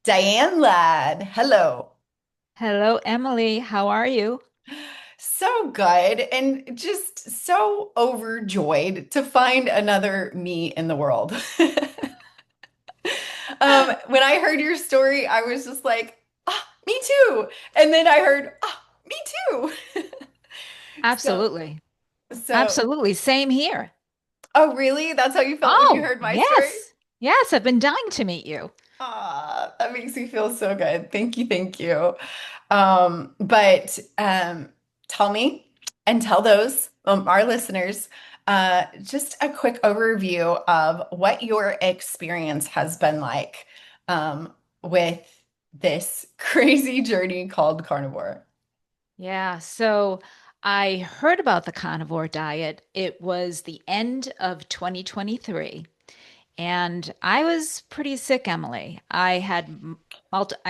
Diane Ladd. Hello. Hello, Emily. How are you? So good and just so overjoyed to find another me in the world. When I heard your story, I was just like, ah, me too. And then I heard, ah, me too. So, Absolutely. so, Absolutely. Same here. oh, really? That's how you felt when you Oh, heard my story? yes. Yes, I've been dying to meet you. Ah, that makes me feel so good. Thank you, thank you. But tell me and tell those our listeners just a quick overview of what your experience has been like with this crazy journey called carnivore. Yeah, so I heard about the carnivore diet. It was the end of 2023, and I was pretty sick, Emily. I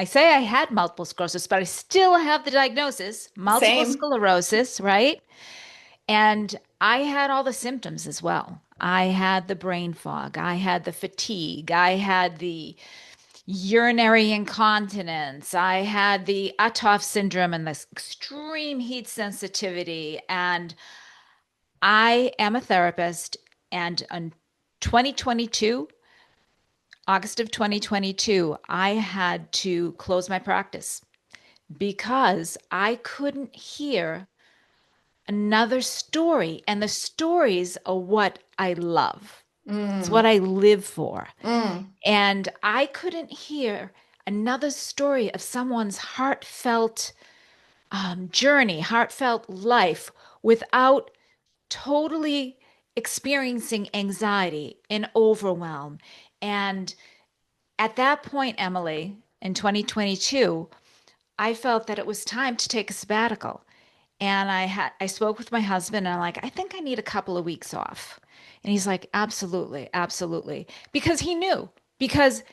say I had multiple sclerosis, but I still have the diagnosis, multiple Same. sclerosis, right? And I had all the symptoms as well. I had the brain fog, I had the fatigue, I had the urinary incontinence, I had the Uthoff syndrome and this extreme heat sensitivity. And I am a therapist. And in 2022, August of 2022, I had to close my practice because I couldn't hear another story. And the stories are what I love. It's what Mm, I live for. mm, And I couldn't hear another story of someone's heartfelt journey, heartfelt life without totally experiencing anxiety and overwhelm. And at that point, Emily, in 2022, I felt that it was time to take a sabbatical. And I spoke with my husband and I'm like, I think I need a couple of weeks off. And he's like, absolutely, absolutely. Because he knew, because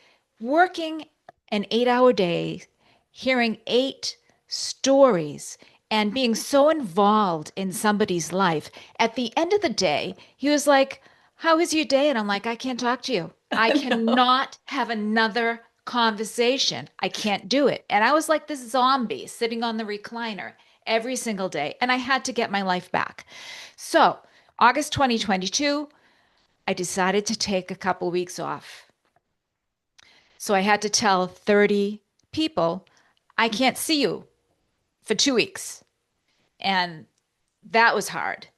working an 8 hour day, hearing eight stories and being so involved in somebody's life, at the end of the day, he was like, how is your day? And I'm like, I can't talk to you. I no. cannot have another conversation. I can't do it. And I was like this zombie sitting on the recliner every single day. And I had to get my life back. So, August 2022, I decided to take a couple weeks off. So, I had to tell 30 people, I can't see you for 2 weeks. And that was hard.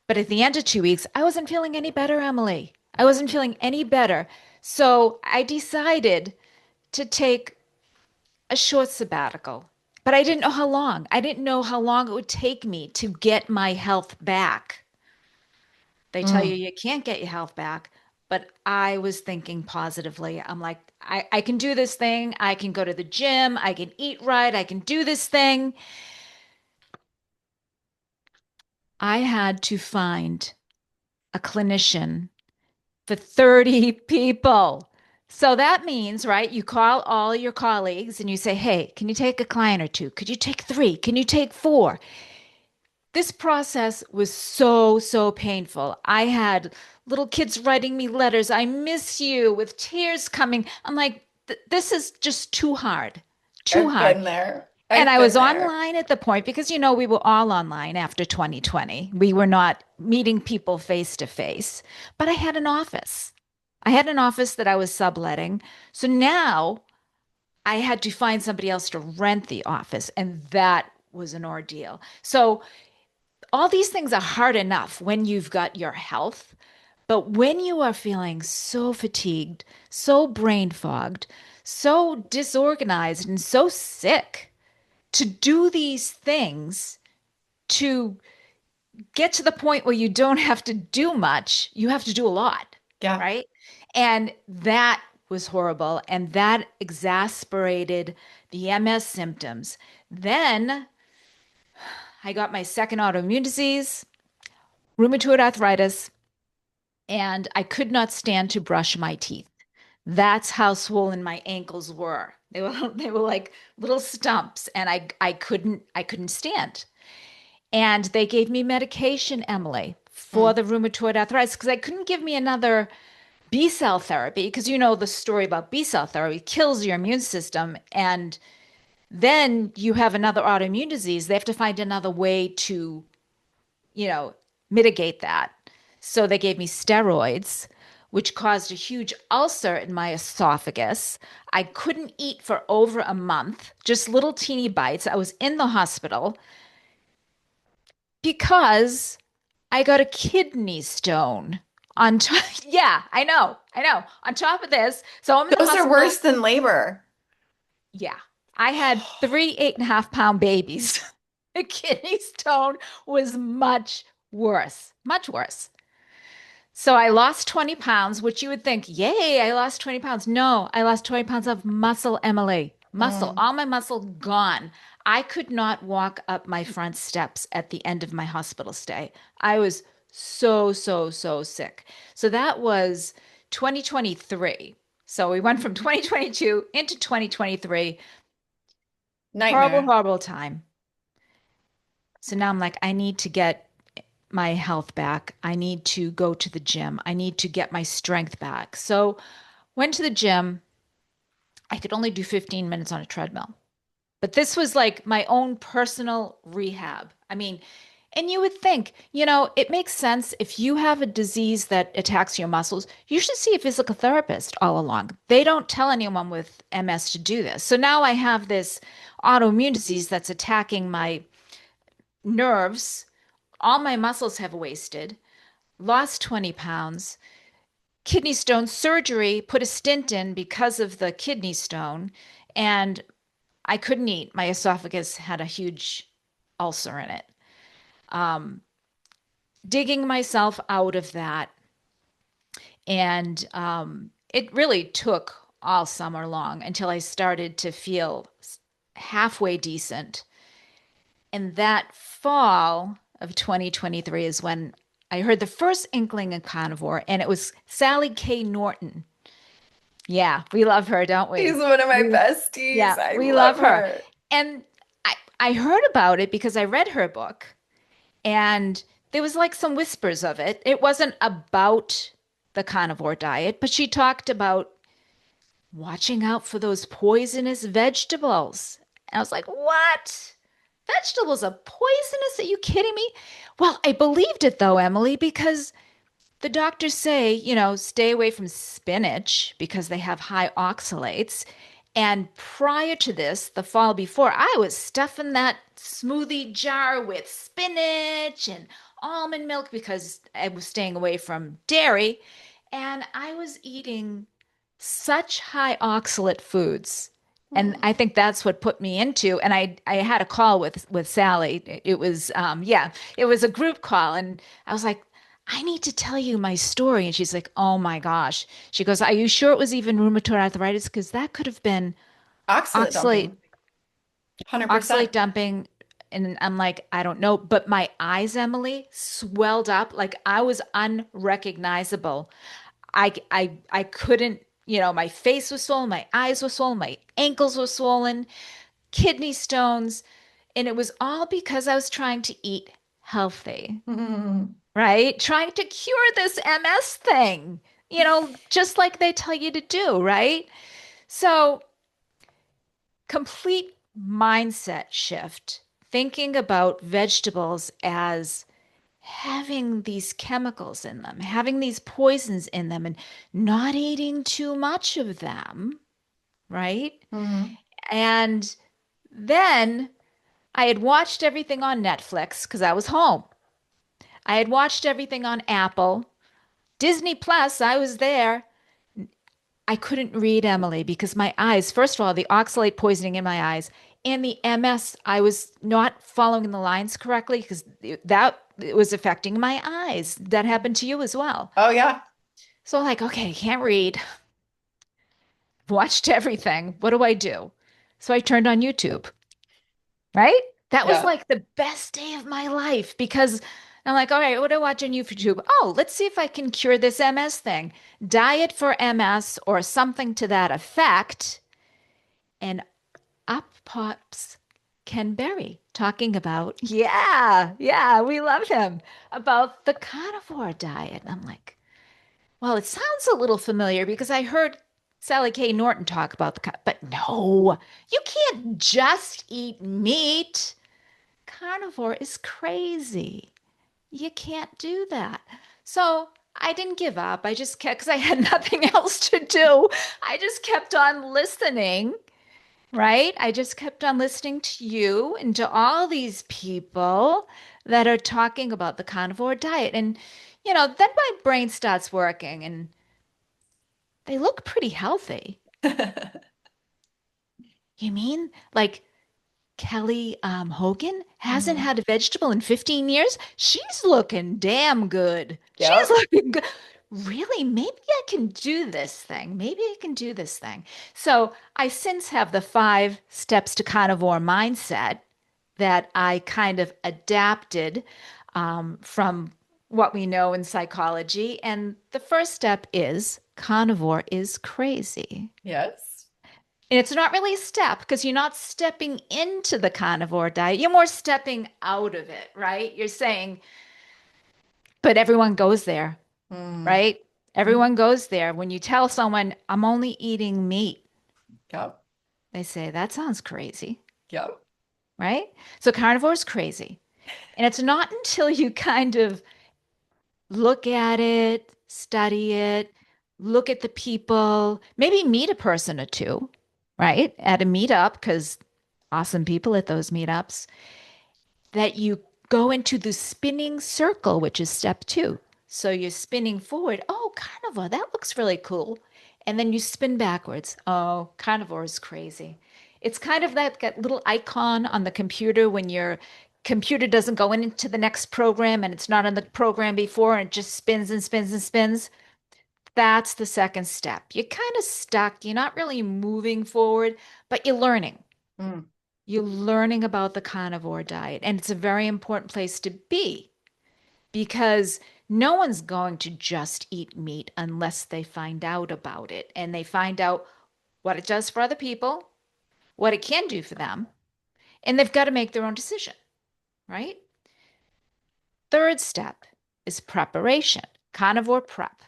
But at the end of 2 weeks, I wasn't feeling any better, Emily. I wasn't feeling any better. So, I decided to take a short sabbatical. But I didn't know how long. I didn't know how long it would take me to get my health back. They tell you Mm. you can't get your health back, but I was thinking positively. I'm like, I can do this thing. I can go to the gym. I can eat right. I can do this thing. I had to find a clinician for 30 people. So that means, right, you call all your colleagues and you say, hey, can you take a client or two? Could you take three? Can you take four? This process was so, so painful. I had little kids writing me letters, I miss you, with tears coming. I'm like, this is just too hard, too I've hard. been there. And I've I been was there. online at the point because, we were all online after 2020. We were not meeting people face to face, but I had an office. I had an office that I was subletting. So now I had to find somebody else to rent the office, and that was an ordeal. So all these things are hard enough when you've got your health, but when you are feeling so fatigued, so brain fogged, so disorganized, and so sick, to do these things to get to the point where you don't have to do much, you have to do a lot, Yeah. right? And that was horrible. And that exasperated the MS symptoms. Then I got my second autoimmune disease, rheumatoid arthritis, and I could not stand to brush my teeth. That's how swollen my ankles were. They were like little stumps, and I couldn't stand. And they gave me medication, Emily, for Mm. the rheumatoid arthritis because they couldn't give me another B cell therapy, because you know the story about B cell therapy kills your immune system. And then you have another autoimmune disease. They have to find another way to, you know, mitigate that. So they gave me steroids, which caused a huge ulcer in my esophagus. I couldn't eat for over a month, just little teeny bites. I was in the hospital because I got a kidney stone on top. Yeah, I know. On top of this, so I'm in the Those are hospital. worse than labor. Yeah, I had three 8.5 pound babies. The kidney stone was much worse, much worse. So I lost 20 pounds, which you would think, yay, I lost 20 pounds. No, I lost 20 pounds of muscle, Emily. Muscle, Mm. all my muscle gone. I could not walk up my front steps at the end of my hospital stay. I was so sick. So that was 2023. So we went from 2022 into 2023. Horrible, Nightmare. horrible time. So now I'm like, I need to get my health back. I need to go to the gym. I need to get my strength back. So went to the gym. I could only do 15 minutes on a treadmill. But this was like my own personal rehab. I mean, and you would think, it makes sense if you have a disease that attacks your muscles, you should see a physical therapist all along. They don't tell anyone with MS to do this. So now I have this autoimmune disease that's attacking my nerves. All my muscles have wasted, lost 20 pounds, kidney stone surgery, put a stint in because of the kidney stone, and I couldn't eat. My esophagus had a huge ulcer in it. Um, Digging myself out of that. And it really took all summer long until I started to feel halfway decent. And that fall of 2023 is when I heard the first inkling of carnivore, and it was Sally K. Norton. Yeah, we love her, don't She's we? one of my We, besties. yeah, I we love love her. her. And I heard about it because I read her book, and there was like some whispers of it. It wasn't about the carnivore diet, but she talked about watching out for those poisonous vegetables. And I was like, what? Vegetables are poisonous? Are you kidding me? Well, I believed it though, Emily, because the doctors say, stay away from spinach because they have high oxalates. And prior to this, the fall before, I was stuffing that smoothie jar with spinach and almond milk because I was staying away from dairy. And I was eating such high oxalate foods. And Mm. I think that's what put me into. And I had a call with Sally. It was yeah, it was a group call, and I was like, I need to tell you my story. And she's like, oh my gosh. She goes, are you sure it was even rheumatoid arthritis? Because that could have been Oxalate oxalate dumping. 100%. oxalate dumping. And I'm like, I don't know. But my eyes, Emily, swelled up like I was unrecognizable. I couldn't, my face was swollen, my eyes were swollen, my ankles were swollen, kidney stones, and it was all because I was trying to eat healthy, Mm. right? Trying to cure this MS thing, just like they tell you to do, right? So, complete mindset shift, thinking about vegetables as having these chemicals in them, having these poisons in them, and not eating too much of them, right? Mhm. And then I had watched everything on Netflix because I was home. I had watched everything on Apple. Disney Plus, I was there. I couldn't read Emily because my eyes, first of all, the oxalate poisoning in my eyes and the MS, I was not following the lines correctly because that it was affecting my eyes. That happened to you as well. Oh, yeah. So I'm like, okay, can't read. Watched everything. What do I do? So I turned on YouTube, right? That was Yeah. like the best day of my life because I'm like, all right, what do I watch on YouTube? Oh, let's see if I can cure this MS thing. Diet for MS or something to that effect. And up pops Ken Berry talking about, yeah, we love him, about the carnivore diet. And I'm like, Well, it sounds a little familiar because I heard Sally Kay Norton talk about but no, you can't just eat meat. Carnivore is crazy. You can't do that. So I didn't give up. I just kept, because I had nothing else to do. I just kept on listening, right? I just kept on listening to you and to all these people that are talking about the carnivore diet. And, then my brain starts working and they look pretty healthy. You mean like Kelly Hogan hasn't Mhm. had a vegetable in 15 years? She's looking damn good. She's Yep. looking good. Really? Maybe I can do this thing. Maybe I can do this thing. So I since have the 5 steps to carnivore mindset that I kind of adapted from what we know in psychology. And the first step is carnivore is crazy. Yes. And it's not really a step because you're not stepping into the carnivore diet. You're more stepping out of it, right? You're saying, but everyone goes there, Mm. right? Mhm. Everyone goes there. When you tell someone, I'm only eating meat, Yep. they say, that sounds crazy, Yep. right? So carnivore is crazy. And it's not until you kind of look at it, study it, look at the people, maybe meet a person or two, right? At a meetup, because awesome people at those meetups, that you go into the spinning circle, which is step 2. So you're spinning forward. Oh, carnivore, that looks really cool. And then you spin backwards. Oh, carnivore is crazy. It's kind of that little icon on the computer when your computer doesn't go into the next program and it's not on the program before and it just spins and spins and spins. That's the second step. You're kind of stuck. You're not really moving forward, but you're learning. Mm. You're learning about the carnivore diet, and it's a very important place to be because no one's going to just eat meat unless they find out about it and they find out what it does for other people, what it can do for them, and they've got to make their own decision, right? Third step is preparation, carnivore prep.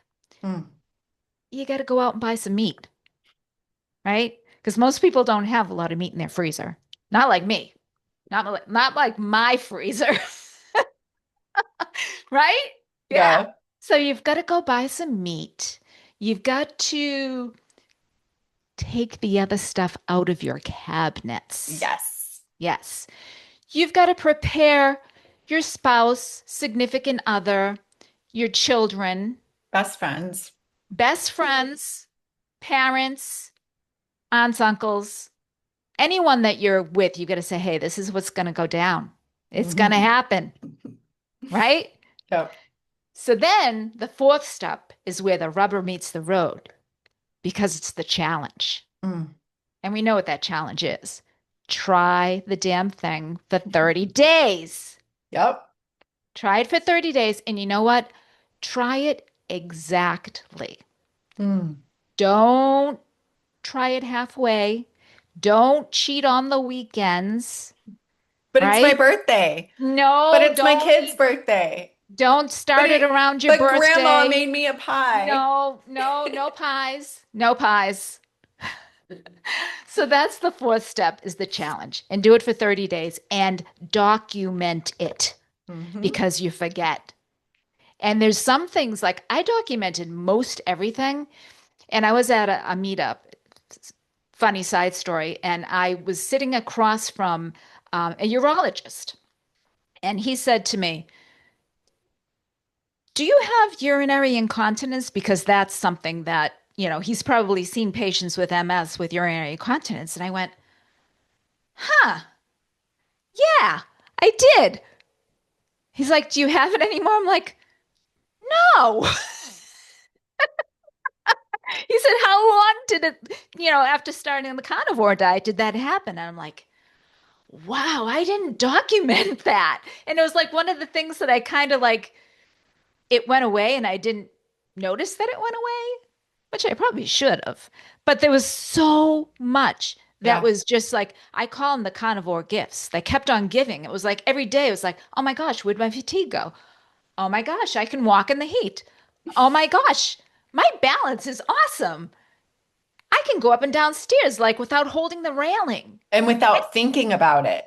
Mm. You got to go out and buy some meat, right? Because most people don't have a lot of meat in their freezer. Not like me. Not like my freezer. Right? Yeah. Yeah. So you've got to go buy some meat. You've got to take the other stuff out of your cabinets. Yes. Yes. You've got to prepare your spouse, significant other, your children, Best friends. best friends, parents, aunts, uncles, anyone that you're with. You've got to say, hey, this is what's going to go down. It's going to Mhm. happen. Right? Yep. So then the fourth step is where the rubber meets the road because it's the challenge. Mm. And we know what that challenge is. Try the damn thing for 30 days. Yep. Try it for 30 days. And you know what? Try it exactly. Mm. Don't try it halfway. Don't cheat on the weekends, But it's my right? birthday. But No, it's my kid's birthday. don't But start it it, around your but grandma birthday. made me a pie. No, no, no pies. No pies. So that's the fourth step is the challenge and do it for 30 days and document it Hmm. because you forget. And there's some things like I documented most everything and I was at a meetup, funny side story, and I was sitting across from a urologist and he said to me, do you have urinary incontinence? Because that's something that, he's probably seen patients with MS with urinary incontinence. And I went, huh, yeah, I did. He's like, do you have it anymore? I'm like, no. He said, how long did it, after starting the carnivore diet, did that happen? And I'm like, wow, I didn't document that. And it was like one of the things that I kind of like, it went away and I didn't notice that it went away, which I probably should have. But there was so much that Yeah. was just like, I call them the carnivore gifts. They kept on giving. It was like every day, it was like, oh my gosh, where'd my fatigue go? Oh my gosh, I can walk in the heat. Oh my gosh, My balance is awesome. I can go up and down stairs like without holding the railing. And I, without thinking about it.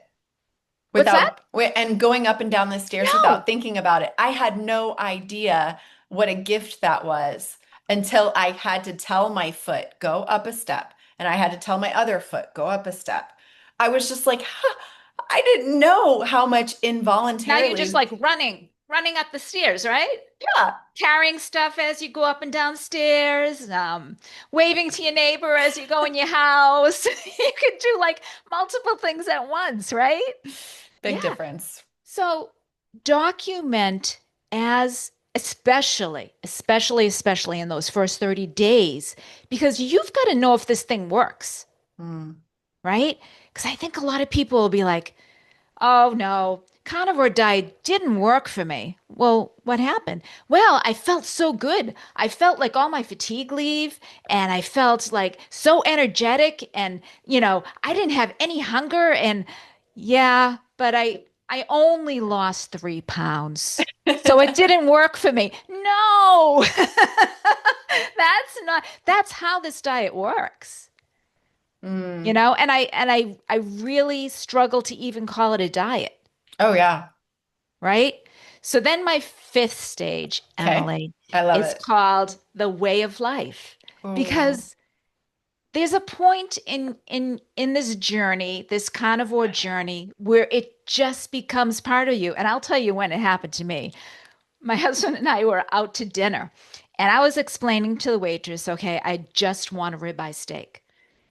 what's that? And going up and down the stairs without No. thinking about it. I had no idea what a gift that was until I had to tell my foot, go up a step. And I had to tell my other foot, go up a step. I was just like, huh, I didn't know how much Now you're just involuntarily. like running up the stairs, right? Yeah, Carrying stuff as you go up and down stairs, waving to your neighbor as you go in your house. You could do like multiple things at once, right? big Yeah. difference. So document as especially in those first 30 days, because you've got to know if this thing works, Mm. right? Because I think a lot of people will be like, oh no, carnivore diet didn't work for me. Well, what happened? Well, I felt so good. I felt like all my fatigue leave and I felt like so energetic and, I didn't have any hunger and yeah, but I only lost 3 pounds. So it didn't work for me. No. That's how this diet works. Mm. And I really struggle to even call it a diet, Oh, yeah. right? So then my fifth stage, Okay. Emily, I love is it. called the way of life Oh. because there's a point in this journey, this carnivore journey, where it just becomes part of you. And I'll tell you when it happened to me. My husband and I were out to dinner, and I was explaining to the waitress, okay, I just want a ribeye steak.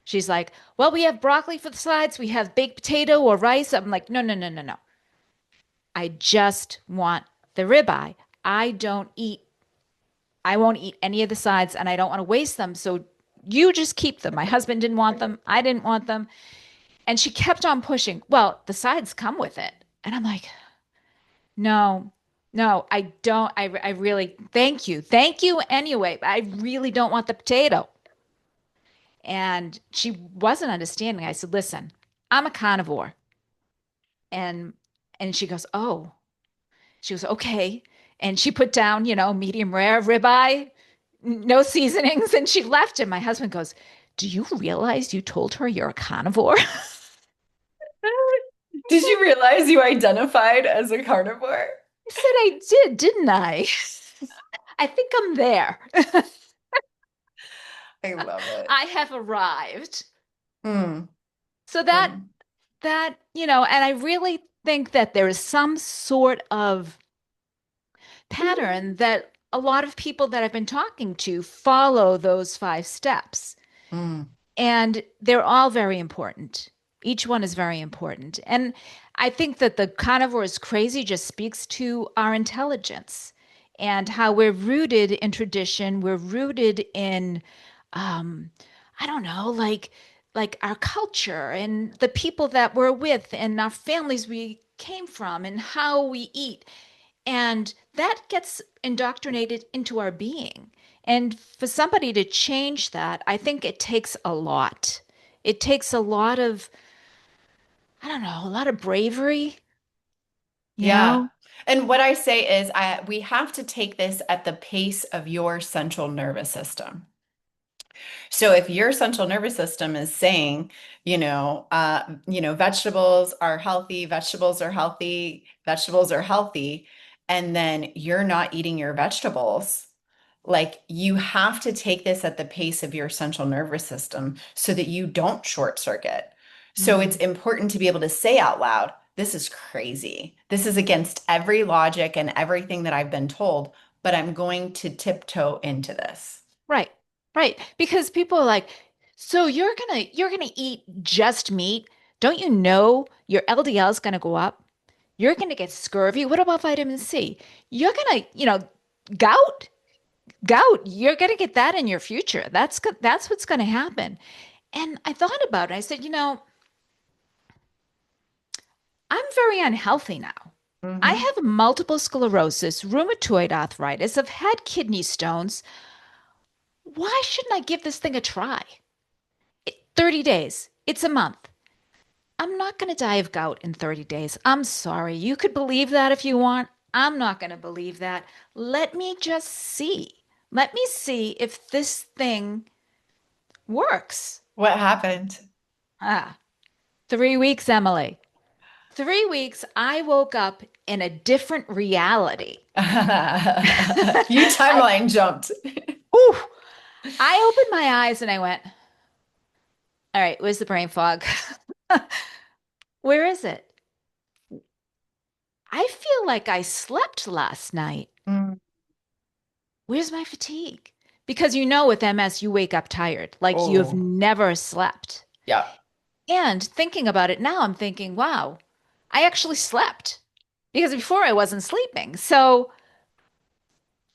She's like, well, we have broccoli for the sides, we have baked potato or rice. I'm like, no, no, no, no, no. I just want the ribeye. I don't eat, I won't eat any of the sides and I don't want to waste them. So you just keep them. My husband didn't want them. I didn't want them. And she kept on pushing. Well, the sides come with it. And I'm like, no, no, I don't. I really, thank you. Thank you anyway. I really don't want the potato. And she wasn't understanding. I said, listen, I'm a carnivore. And she goes, oh, she goes, okay. And she put down, medium rare ribeye, no seasonings, and she left. And my husband goes, do you realize you told her you're a carnivore? I Did said, you realize you identified as a carnivore? I said I did, didn't I? I think I'm there. I love it. I have arrived. Mm. So that Mm. that, and I really think that there is some sort of pattern that a lot of people that I've been talking to follow those 5 steps. Mm. And they're all very important. Each one is very important. And I think that the carnivore is crazy just speaks to our intelligence and how we're rooted in tradition. We're rooted in, um, I don't know, like our culture and the people that we're with and our families we came from and how we eat. And that gets indoctrinated into our being. And for somebody to change that, I think it takes a lot. It takes a lot of, I don't know, a lot of bravery, you Yeah. know? And what I say is we have to take this at the pace of your central nervous system. So if your central nervous system is saying, vegetables are healthy, vegetables are healthy, vegetables are healthy, and then you're not eating your vegetables, like you have to take this at the pace of your central nervous system so that you don't short circuit. So it's Mm. important to be able to say out loud, this is crazy. This is against every logic and everything that I've been told, but I'm going to tiptoe into this. Right, right. Because people are like, so you're gonna eat just meat. Don't you know your LDL is gonna go up? You're gonna get scurvy. What about vitamin C? You're gonna, gout. Gout, you're going to get that in your future. That's what's going to happen. And I thought about it. I said, I'm very unhealthy now. I Hmm. have multiple sclerosis, rheumatoid arthritis, I've had kidney stones. Why shouldn't I give this thing a try? 30 days. It's a month. I'm not going to die of gout in 30 days. I'm sorry. You could believe that if you want. I'm not going to believe that. Let me just see. Let me see if this thing works. What happened? Ah, 3 weeks, Emily. 3 weeks, I woke up in a different reality. You I, timeline jumped. ooh, I opened my eyes and I went, all right, where's the brain fog? Where is it? I feel like I slept last night. Mm. Where's my fatigue? Because with MS, you wake up tired, like you have Oh, never slept. yeah. And thinking about it now, I'm thinking, wow, I actually slept because before I wasn't sleeping. So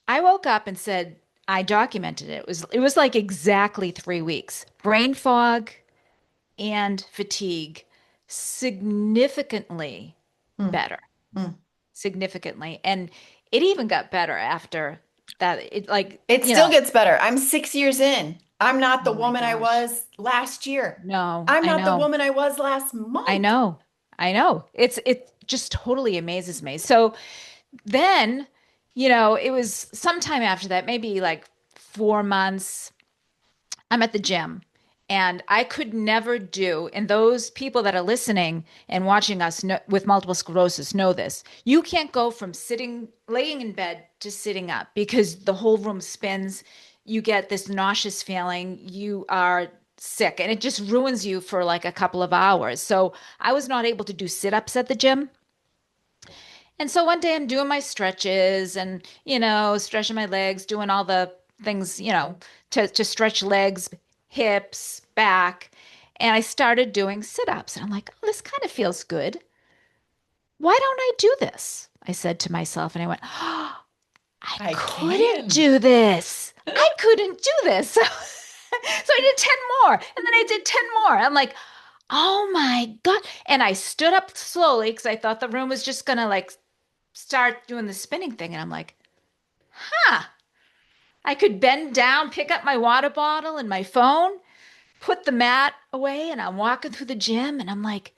I woke up and said, I documented it. It was like exactly 3 weeks. Brain fog and fatigue significantly Mm, better, mm. significantly. And it even got better after that. It like, It still gets better. I'm 6 years in. I'm not the oh my woman I gosh. was last year. No, I'm I not the know. woman I was last I month. know. I know. It just totally amazes me. So then, it was sometime after that, maybe like 4 months. I'm at the gym and I could never do, and those people that are listening and watching us with multiple sclerosis know this. You can't go from laying in bed to sitting up because the whole room spins. You get this nauseous feeling. You are sick and it just ruins you for like a couple of hours. So I was not able to do sit ups at the gym. And so one day I'm doing my stretches and, stretching my legs, doing all the things, to stretch legs, hips, back. And I started doing sit-ups. And I'm like, oh, this kind of feels good. Why don't I do this? I said to myself, and I went, oh, I I couldn't can. do this. I couldn't do this. So I did 10 more. And then I did 10 more. I'm like, oh my God. And I stood up slowly because I thought the room was just gonna like start doing the spinning thing. And I'm like, huh, I could bend down, pick up my water bottle and my phone, put the mat away, and I'm walking through the gym and I'm like,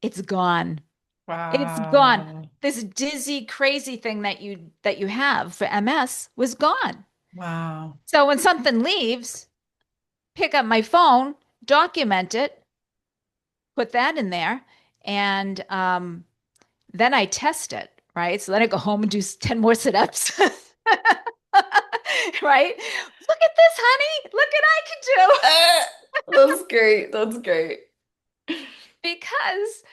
it's gone. It's gone. Wow. This dizzy, crazy thing that you have for MS was gone. Wow. So when something leaves, pick up my phone, document it, put that in there, and then I test it, right? So then I go home and do 10 more sit-ups. Right? Look at this, honey. Look what I can do. Eh, that's great. That's great. Because,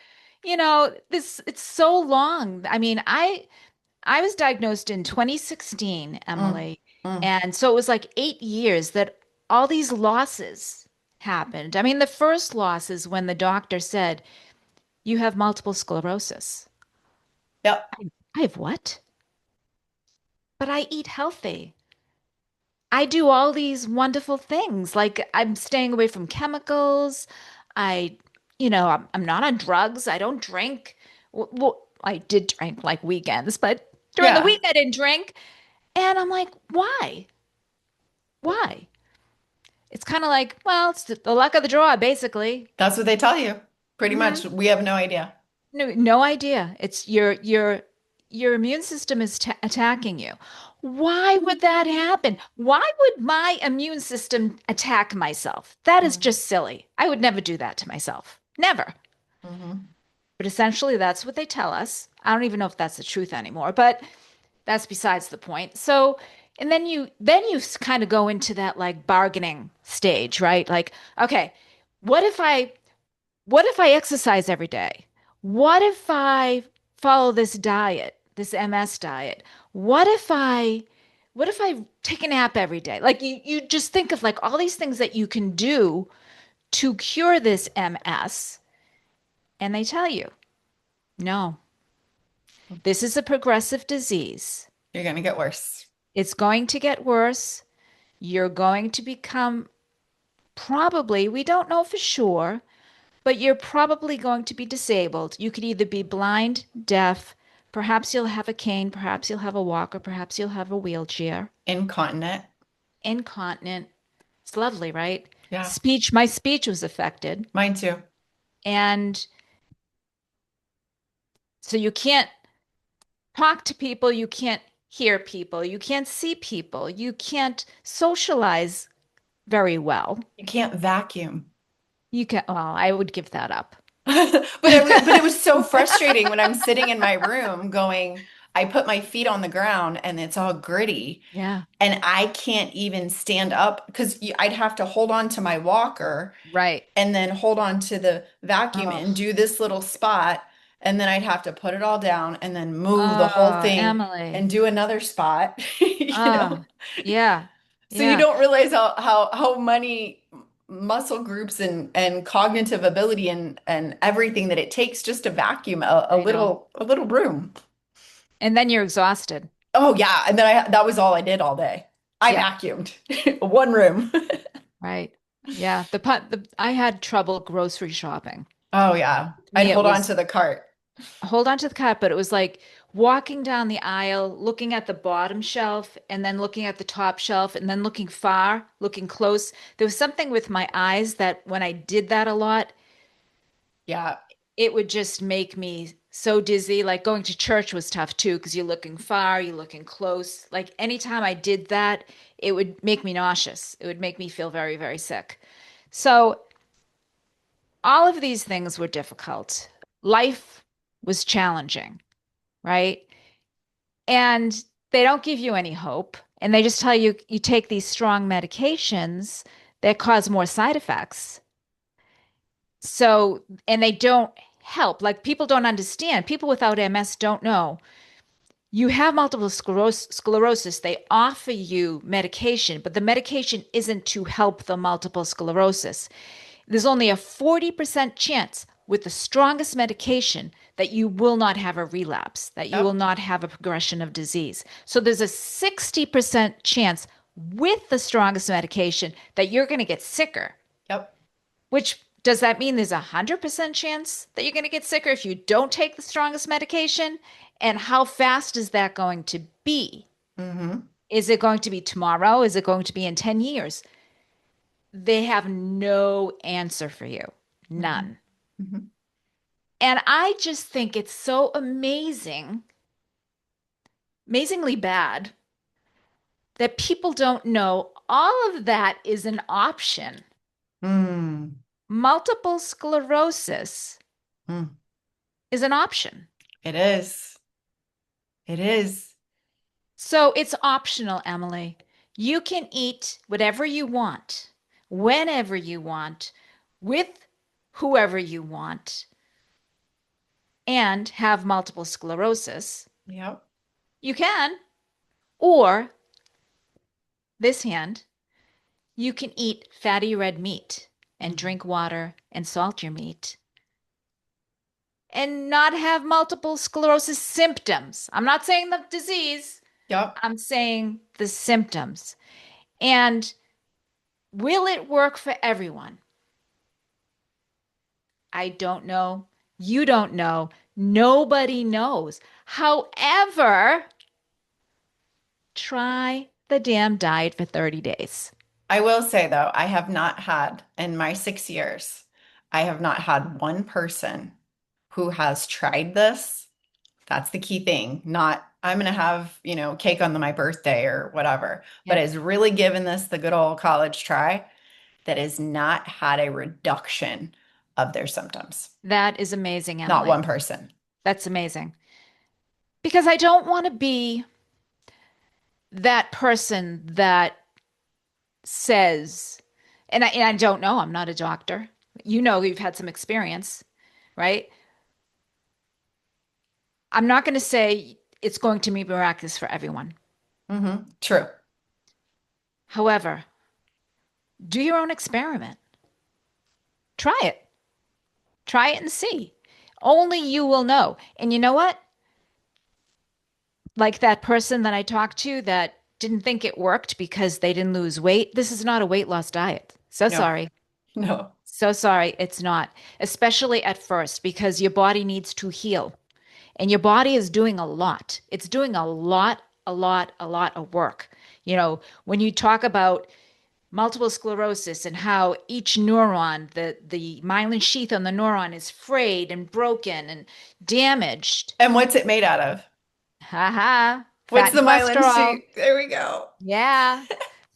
this it's so long. I mean, I was diagnosed in 2016, Mm, Emily. mm. And so it was like 8 years that all these losses happened. I mean, the first loss is when the doctor said, you have multiple sclerosis. Yep. I have what? But I eat healthy. I do all these wonderful things. Like I'm staying away from chemicals. I, I'm not on drugs. I don't drink. Well, I did drink like weekends, but during the Yeah. week I didn't drink. And I'm like, why? Why? It's kind of like, well, it's the luck of the draw, basically. That's what they tell you. Pretty much. Hmm. We have no idea. No, no idea. It's your immune system is attacking you. Why would that happen? Why would my immune system attack myself? That is Mm, just silly. I would never do that to myself. Never. mhm. But essentially, that's what they tell us. I don't even know if that's the truth anymore, but that's besides the point. So, and then you kind of go into that like bargaining stage, right? Like, okay, what if I what if I exercise every day? What if I follow this diet, this MS diet? What if I take a nap every day? Like you just think of like all these things that you can do to cure this MS, and they tell you, no, this is a progressive disease. You're gonna get worse. It's going to get worse. You're going to become probably, we don't know for sure, but you're probably going to be disabled. You could either be blind, deaf, perhaps you'll have a cane, perhaps you'll have a walker, perhaps you'll have a wheelchair, Incontinent. incontinent. It's lovely, right? Yeah. My speech was affected. Mine too. And so you can't talk to people, you can't hear people, you can't see people, you can't socialize very well. You can't vacuum. You can, well, I would give that up. But it was so frustrating when I'm sitting in my room going, I put my feet on the ground and it's all gritty Yeah, and I can't even stand up because I'd have to hold on to my walker right. and then hold on to the vacuum and Oh, do this little spot. And then I'd have to put it all down and then move the whole oh, thing and Emily. do another spot, you know? Oh, yeah, So you yeah, don't realize how many muscle groups and cognitive ability and everything that it takes just to vacuum I know. a little room. And then you're exhausted. Oh yeah, and then that was all I did all day. I Yeah, vacuumed one room. right. Yeah, I had trouble grocery shopping. Oh yeah, To I'd me, it hold on was to the cart. hold on to the cart, but it was like walking down the aisle, looking at the bottom shelf, and then looking at the top shelf, and then looking far, looking close. There was something with my eyes that when I did that a lot, Yeah. it would just make me so dizzy. Like going to church was tough too, because you're looking far, you're looking close. Like anytime I did that, it would make me nauseous. It would make me feel very, very sick. So all of these things were difficult. Life was challenging, right? And they don't give you any hope. And they just tell you you take these strong medications that cause more side effects. So, and they don't help. Like people don't understand. People without MS don't know. You have multiple sclerosis. They offer you medication, but the medication isn't to help the multiple sclerosis. There's only a 40% chance with the strongest medication that you will not have a relapse, that you will Yep. not have a progression of disease. So there's a 60% chance with the strongest medication that you're going to get sicker, Yep. which does that mean there's a 100% chance that you're going to get sicker if you don't take the strongest medication? And how fast is that going to be? Mm-hmm. Is it going to be tomorrow? Is it going to be in 10 years? They have no answer for you. Mm-hmm. None. Mm-hmm. And I just think it's so amazing, amazingly bad that people don't know all of that is an option. Mm. Multiple sclerosis Mm. is an option. It is. It is. So it's optional, Emily. You can eat whatever you want, whenever you want, with whoever you want, and have multiple sclerosis. Yep. You can. Or this hand, you can eat fatty red meat and Mm. drink water and salt your meat and not have multiple sclerosis symptoms. I'm not saying the disease, Yep. I'm saying the symptoms. And will it work for everyone? I don't know. You don't know. Nobody knows. However, try the damn diet for 30 days. I will say though, I have not had in my 6 years, I have not had one person who has tried this. That's the key thing. Not, I'm going to have, cake on my birthday or whatever, but Yep. has really given this the good old college try that has not had a reduction of their symptoms. That is amazing, Not Emily. one person. That's amazing. Because I don't want to be that person that says, and I don't know, I'm not a doctor. You know, you've had some experience, right? I'm not going to say it's going to be miraculous for everyone. True. However, do your own experiment. Try it. Try it and see. Only you will know. And you know what? Like that person that I talked to that didn't think it worked because they didn't lose weight. This is not a weight loss diet. So No, sorry. no. So sorry. It's not, especially at first, because your body needs to heal and your body is doing a lot. It's doing a lot of work. You know, when you talk about multiple sclerosis and how each neuron, the myelin sheath on the neuron is frayed and broken and damaged. And what's it made out of? Ha ha. What's Fat and the myelin cholesterol. sheet? There we go. Yeah.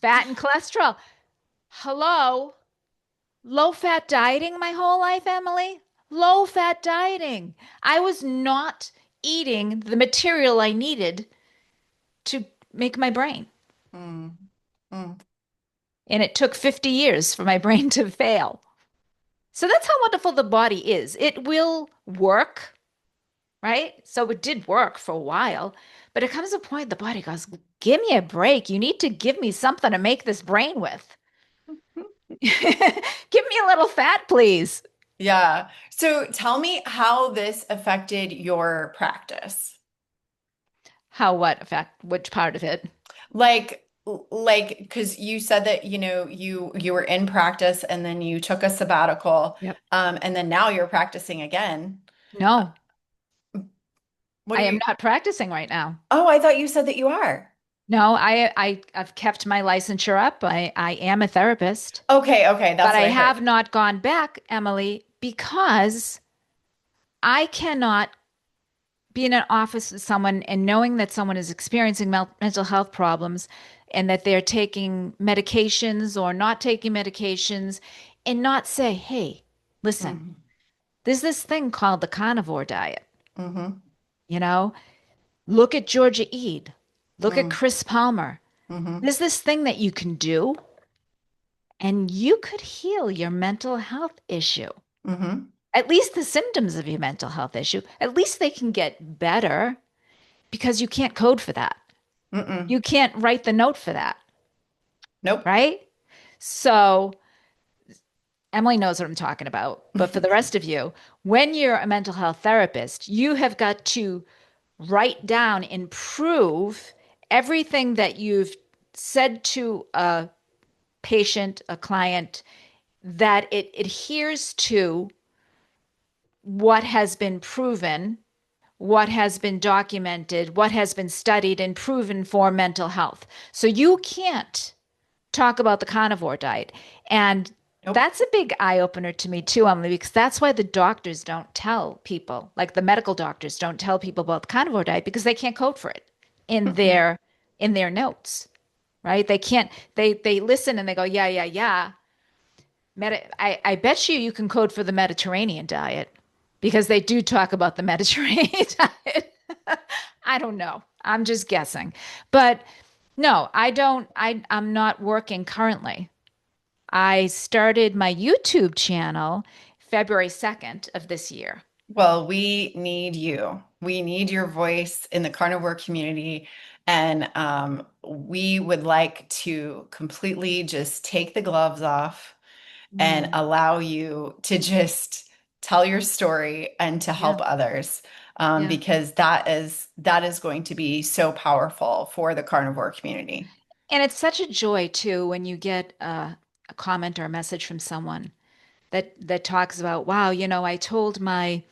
Fat and cholesterol. Hello. Low fat dieting my whole life, Emily. Low fat dieting. I was not eating the material I needed to make my brain. Mm, mm, And it took 50 years for my brain to fail. So that's how wonderful the body is. It will work, right? So it did work for a while, but it comes a point the body goes, give me a break. You need to give me something to make this brain with. Give me a little fat, please. yeah. So tell me how this affected your practice. How what effect? Which part of it? Like, because you said that, you were in practice and then you took a sabbatical, Yep. and then now you're practicing again. No, What I do am you? not practicing right now. Oh, I thought you said that you are. No, I've kept my licensure up. I am a therapist, Okay, okay, but that's I what I heard. have not gone back, Emily, because I cannot be in an office with someone and knowing that someone is experiencing mental health problems and that they're taking medications or not taking medications and not say, hey, listen, Hmm. there's this thing called the carnivore diet. Hmm. You know, look at Georgia Ede, look at Hmm. Chris Palmer. Hmm. There's this thing that you can do and you could heal your mental health issue. Hmm. At least the symptoms of your mental health issue, at least they can get better because you can't code for that. Mm-mm. You can't write the note for that, Nope. right? So Emily knows what I'm talking about. But for the rest of you, when you're a mental health therapist, you have got to write down and prove everything that you've said to a patient, a client, that it adheres to what has been proven, what has been documented, what has been studied and proven for mental health. So you can't talk about the carnivore diet. And Nope. that's a big eye opener to me too, Emily, because that's why the doctors don't tell people, like the medical doctors don't tell people about the carnivore diet because they can't code for it in Mm-mm. their notes, right? They can't they listen and they go, yeah, yeah, yeah. I bet you can code for the Mediterranean diet because they do talk about the Mediterranean diet. I don't know. I'm just guessing. But no, I don't I'm not working currently. I started my YouTube channel February 2nd of this year. Well, we need you. We need your voice in the carnivore community. And we would like to completely just take the gloves off and Mm, allow you to just tell your story and to yeah, help others, yeah. because that is going to be so powerful for the carnivore community. And it's such a joy too when you get a comment or a message from someone that talks about, wow, I told my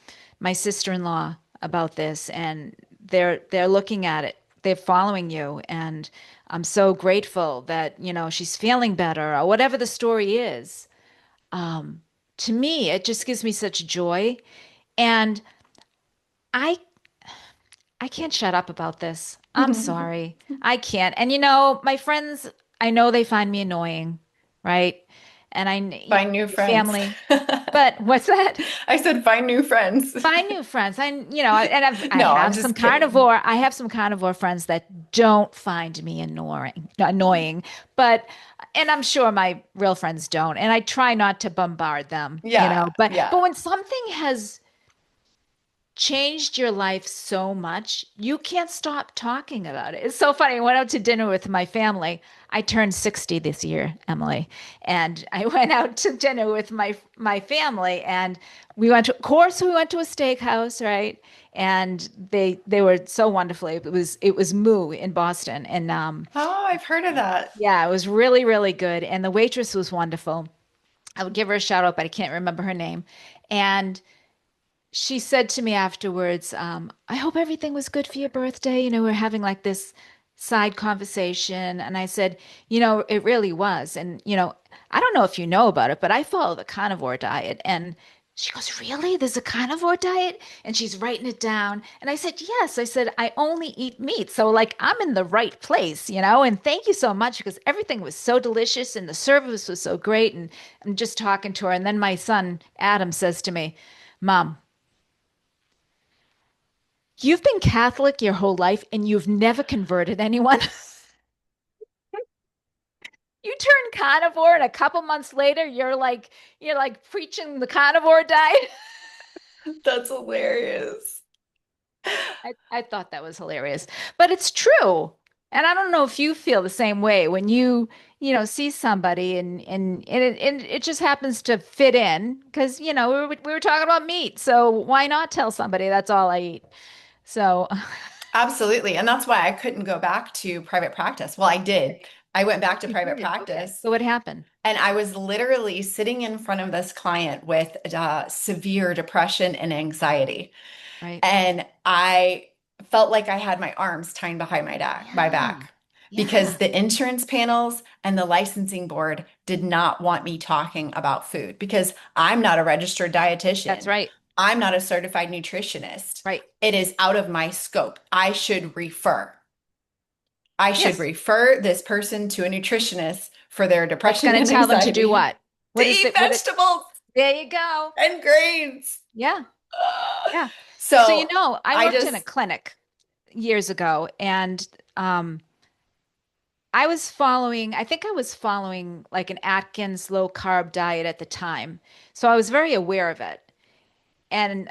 sister-in-law about this and they're looking at it. They're following you and I'm so grateful that, she's feeling better or whatever the story is. Um, to me, it just gives me such joy. And I I can't shut up about this. I'm sorry. I can't. And my friends, I know they find me annoying, right? And Find new my friends. family. But what's that? I said find new friends. Find new friends. And I No, I'm have some just kidding. carnivore. I have some carnivore friends that don't find me annoying. But and I'm sure my real friends don't. And I try not to bombard them, Yeah, But yeah. when something has changed your life so much, you can't stop talking about it. It's so funny. I went out to dinner with my family. I turned 60 this year, Emily, and I went out to dinner with my family and of course we went to a steakhouse, right? And they were so wonderful. It was Moo in Boston and Oh, I've heard of that. yeah, it was really really good and the waitress was wonderful. I would give her a shout out, but I can't remember her name. And she said to me afterwards, I hope everything was good for your birthday. We're having like this side conversation. And I said, it really was. And, I don't know if you know about it, but I follow the carnivore diet. And She goes, really? There's a carnivore diet? And she's writing it down. And I said, yes. I said, I only eat meat. So, like, I'm in the right place, you know? And thank you so much because everything was so delicious and the service was so great. And I'm just talking to her. And then my son, Adam, says to me, Mom, you've been Catholic your whole life and you've never converted anyone. You turn carnivore and a couple months later you're like preaching the carnivore diet. That's hilarious. I thought that was hilarious, but it's true. And I don't know if you feel the same way when see somebody and it just happens to fit in because, we were talking about meat. So why not tell somebody that's all I eat? So Absolutely. And that's why I couldn't go back to private practice. Well, I did. I went back to you private did. Okay. practice So what happened? and I was literally sitting in front of this client with severe depression and anxiety. Right. And I felt like I had my arms tied behind my Yeah. back because Yeah. the insurance panels and the licensing board did not want me talking about food because I'm not a registered That's dietitian. right. I'm not a certified nutritionist. Right. It is out of my scope. I should Yes. refer this person to a nutritionist for their That's depression going to and tell them to do anxiety what? to What is eat it? What it? vegetables There you go. and grains. Yeah. Yeah. So, So I I worked in a just, clinic years ago and I think I was following like an Atkins low carb diet at the time. So I was very aware of it. And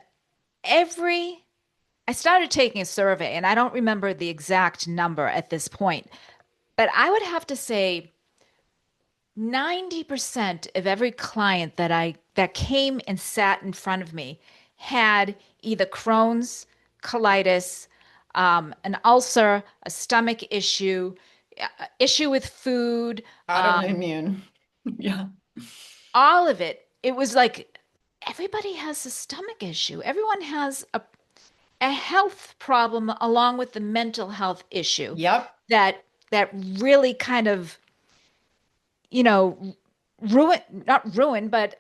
every, I started taking a survey and I don't remember the exact number at this point, but I would have to say 90% of every client that came and sat in front of me had either Crohn's, colitis, an ulcer, a stomach issue with food, autoimmune. Yeah. all of it. It was like everybody has a stomach issue. Everyone has a health problem along with the mental health issue Yep. that really kind of, you know, not ruined, but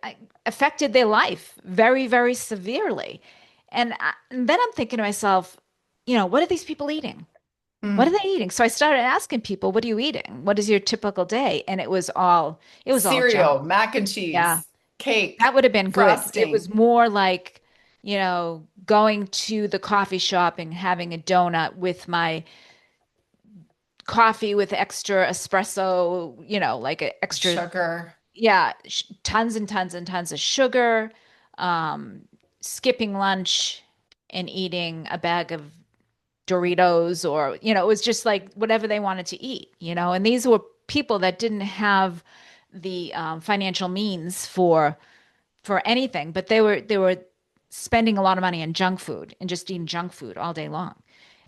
affected their life very, very severely. And then I'm thinking to myself, what are these people eating? What are Mm. they eating? So I started asking people, what are you eating? What is your typical day? And it was all junk. Cereal, mac and Yeah. cheese, That cake, would have been good. It was frosting, more like, going to the coffee shop and having a donut with my coffee with extra espresso, like an extra, sugar. yeah, tons and tons and tons of sugar, skipping lunch and eating a bag of Doritos or, it was just like whatever they wanted to eat, and these were people that didn't have the financial means for anything, but they were spending a lot of money on junk food and just eating junk food all day long.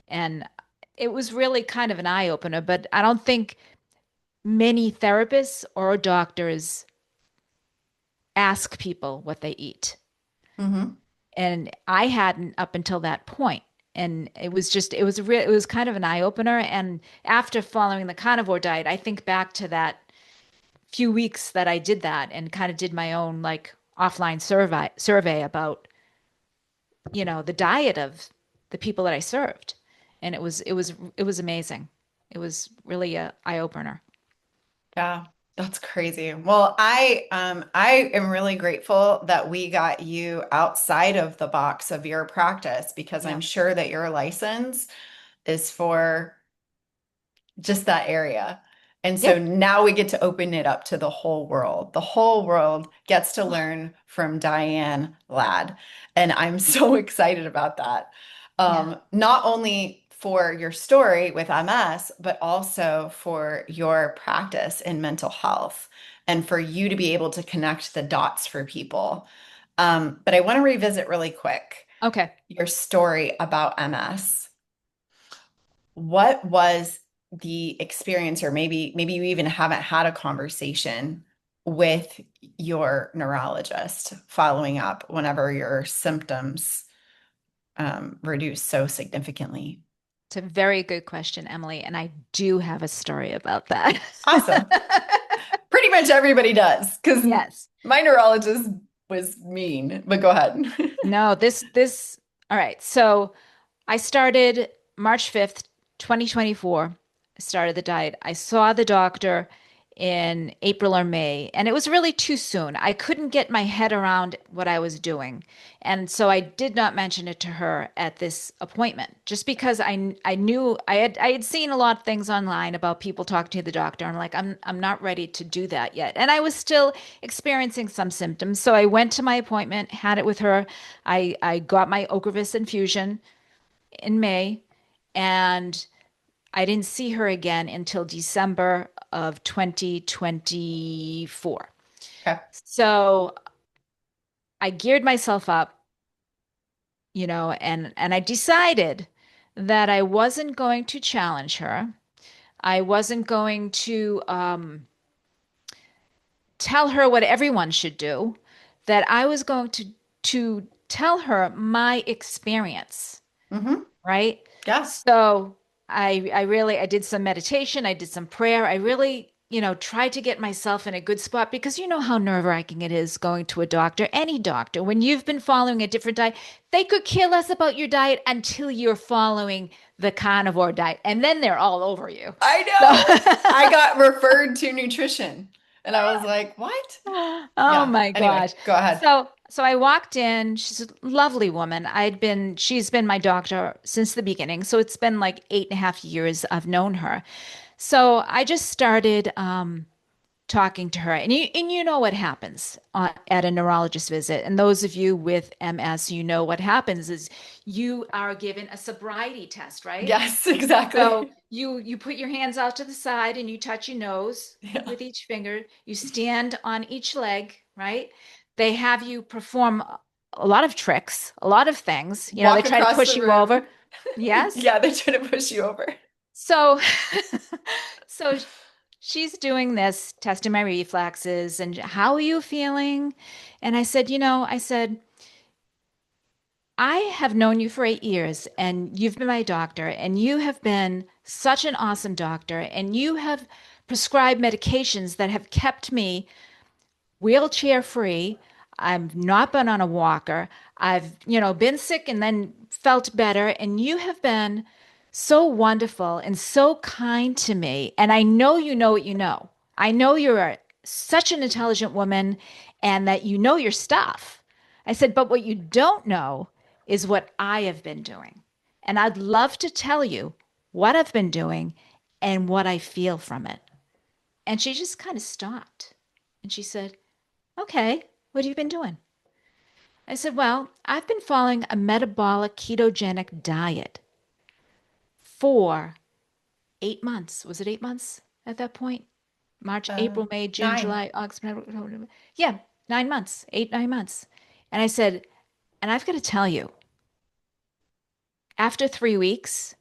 And it was really kind of an eye opener, but I don't think many therapists or doctors ask people what they eat. Hmm. And I hadn't up until that point. And it was kind of an eye opener. And after following the carnivore diet, I think back to that few weeks that I did that and kind of did my own like offline survey about, the diet of the people that I served. And it was amazing. It was really a eye opener. Yeah, that's crazy. Well, I am really grateful that we got you outside of the box of your practice because Yeah. I'm sure that your license is for just that area. And so Yep. now we get to open it up to the whole world. The whole world gets to learn from Diane Ladd. And I'm so excited about that. Yeah. Not only for your story with MS, but also for your practice in mental health and for you to be able to connect the dots for people. But I want to revisit really quick Okay. your story about MS. What was the experience, or maybe you even haven't had a conversation with your neurologist following up whenever your symptoms reduce so significantly? It's a very good question, Emily, and I do have a story about that. Awesome. Pretty much everybody does, because Yes. my neurologist was mean, but go ahead. No, all right. So I started March 5th, 2024. I started the diet. I saw the doctor in April or May, and it was really too soon. I couldn't get my head around what I was doing. And so I did not mention it to her at this appointment, just because I knew I had seen a lot of things online about people talking to the doctor. I'm like, I'm not ready to do that yet. And I was still experiencing some symptoms. So I went to my appointment, had it with her. I got my Ocrevus infusion in May, and I didn't see her again until December of 2024. Okay. So I geared myself up, and I decided that I wasn't going to challenge her. I wasn't going to tell her what everyone should do, that I was going to tell her my experience. Mm-hmm. Right? Yeah. So I did some meditation, I did some prayer. I really, tried to get myself in a good spot because you know how nerve-wracking it is going to a doctor, any doctor. When you've been following a different diet, they could care less about your diet until you're following the carnivore diet, and then they're all over you. I know. I So got referred to nutrition and I was like, what? Oh Yeah. my Anyway, gosh. go ahead. So I walked in. She's a lovely woman. She's been my doctor since the beginning. So it's been like 8.5 years I've known her. So I just started talking to her. And you know what happens at a neurologist visit. And those of you with MS, you know what happens is you are given a sobriety test, right? Yes, So exactly. you put your hands out to the side and you touch your nose Yeah. with each finger. You stand on each leg, right? They have you perform a lot of tricks, a lot of things. They Walk try to across push the you room. over. Yes. Yeah, they try to push you over. So so she's doing this, testing my reflexes and how are you feeling? And I said, I have known you for 8 years and you've been my doctor and you have been such an awesome doctor and you have prescribed medications that have kept me wheelchair free. I've not been on a walker. I've, been sick and then felt better. And you have been so wonderful and so kind to me. And I know you know what you know. I know such an intelligent woman and that you know your stuff. I said, but what you don't know is what I have been doing. And I'd love to tell you what I've been doing and what I feel from it. And she just kind of stopped and she said, okay, what have you been doing? I said, well, I've been following a metabolic ketogenic diet for 8 months. Was it 8 months at that point? March, Uh, April, May, June, 9. July, August, September, October. Yeah, 9 months, 8, 9 months. And I said, and I've got to tell you, after 3 weeks,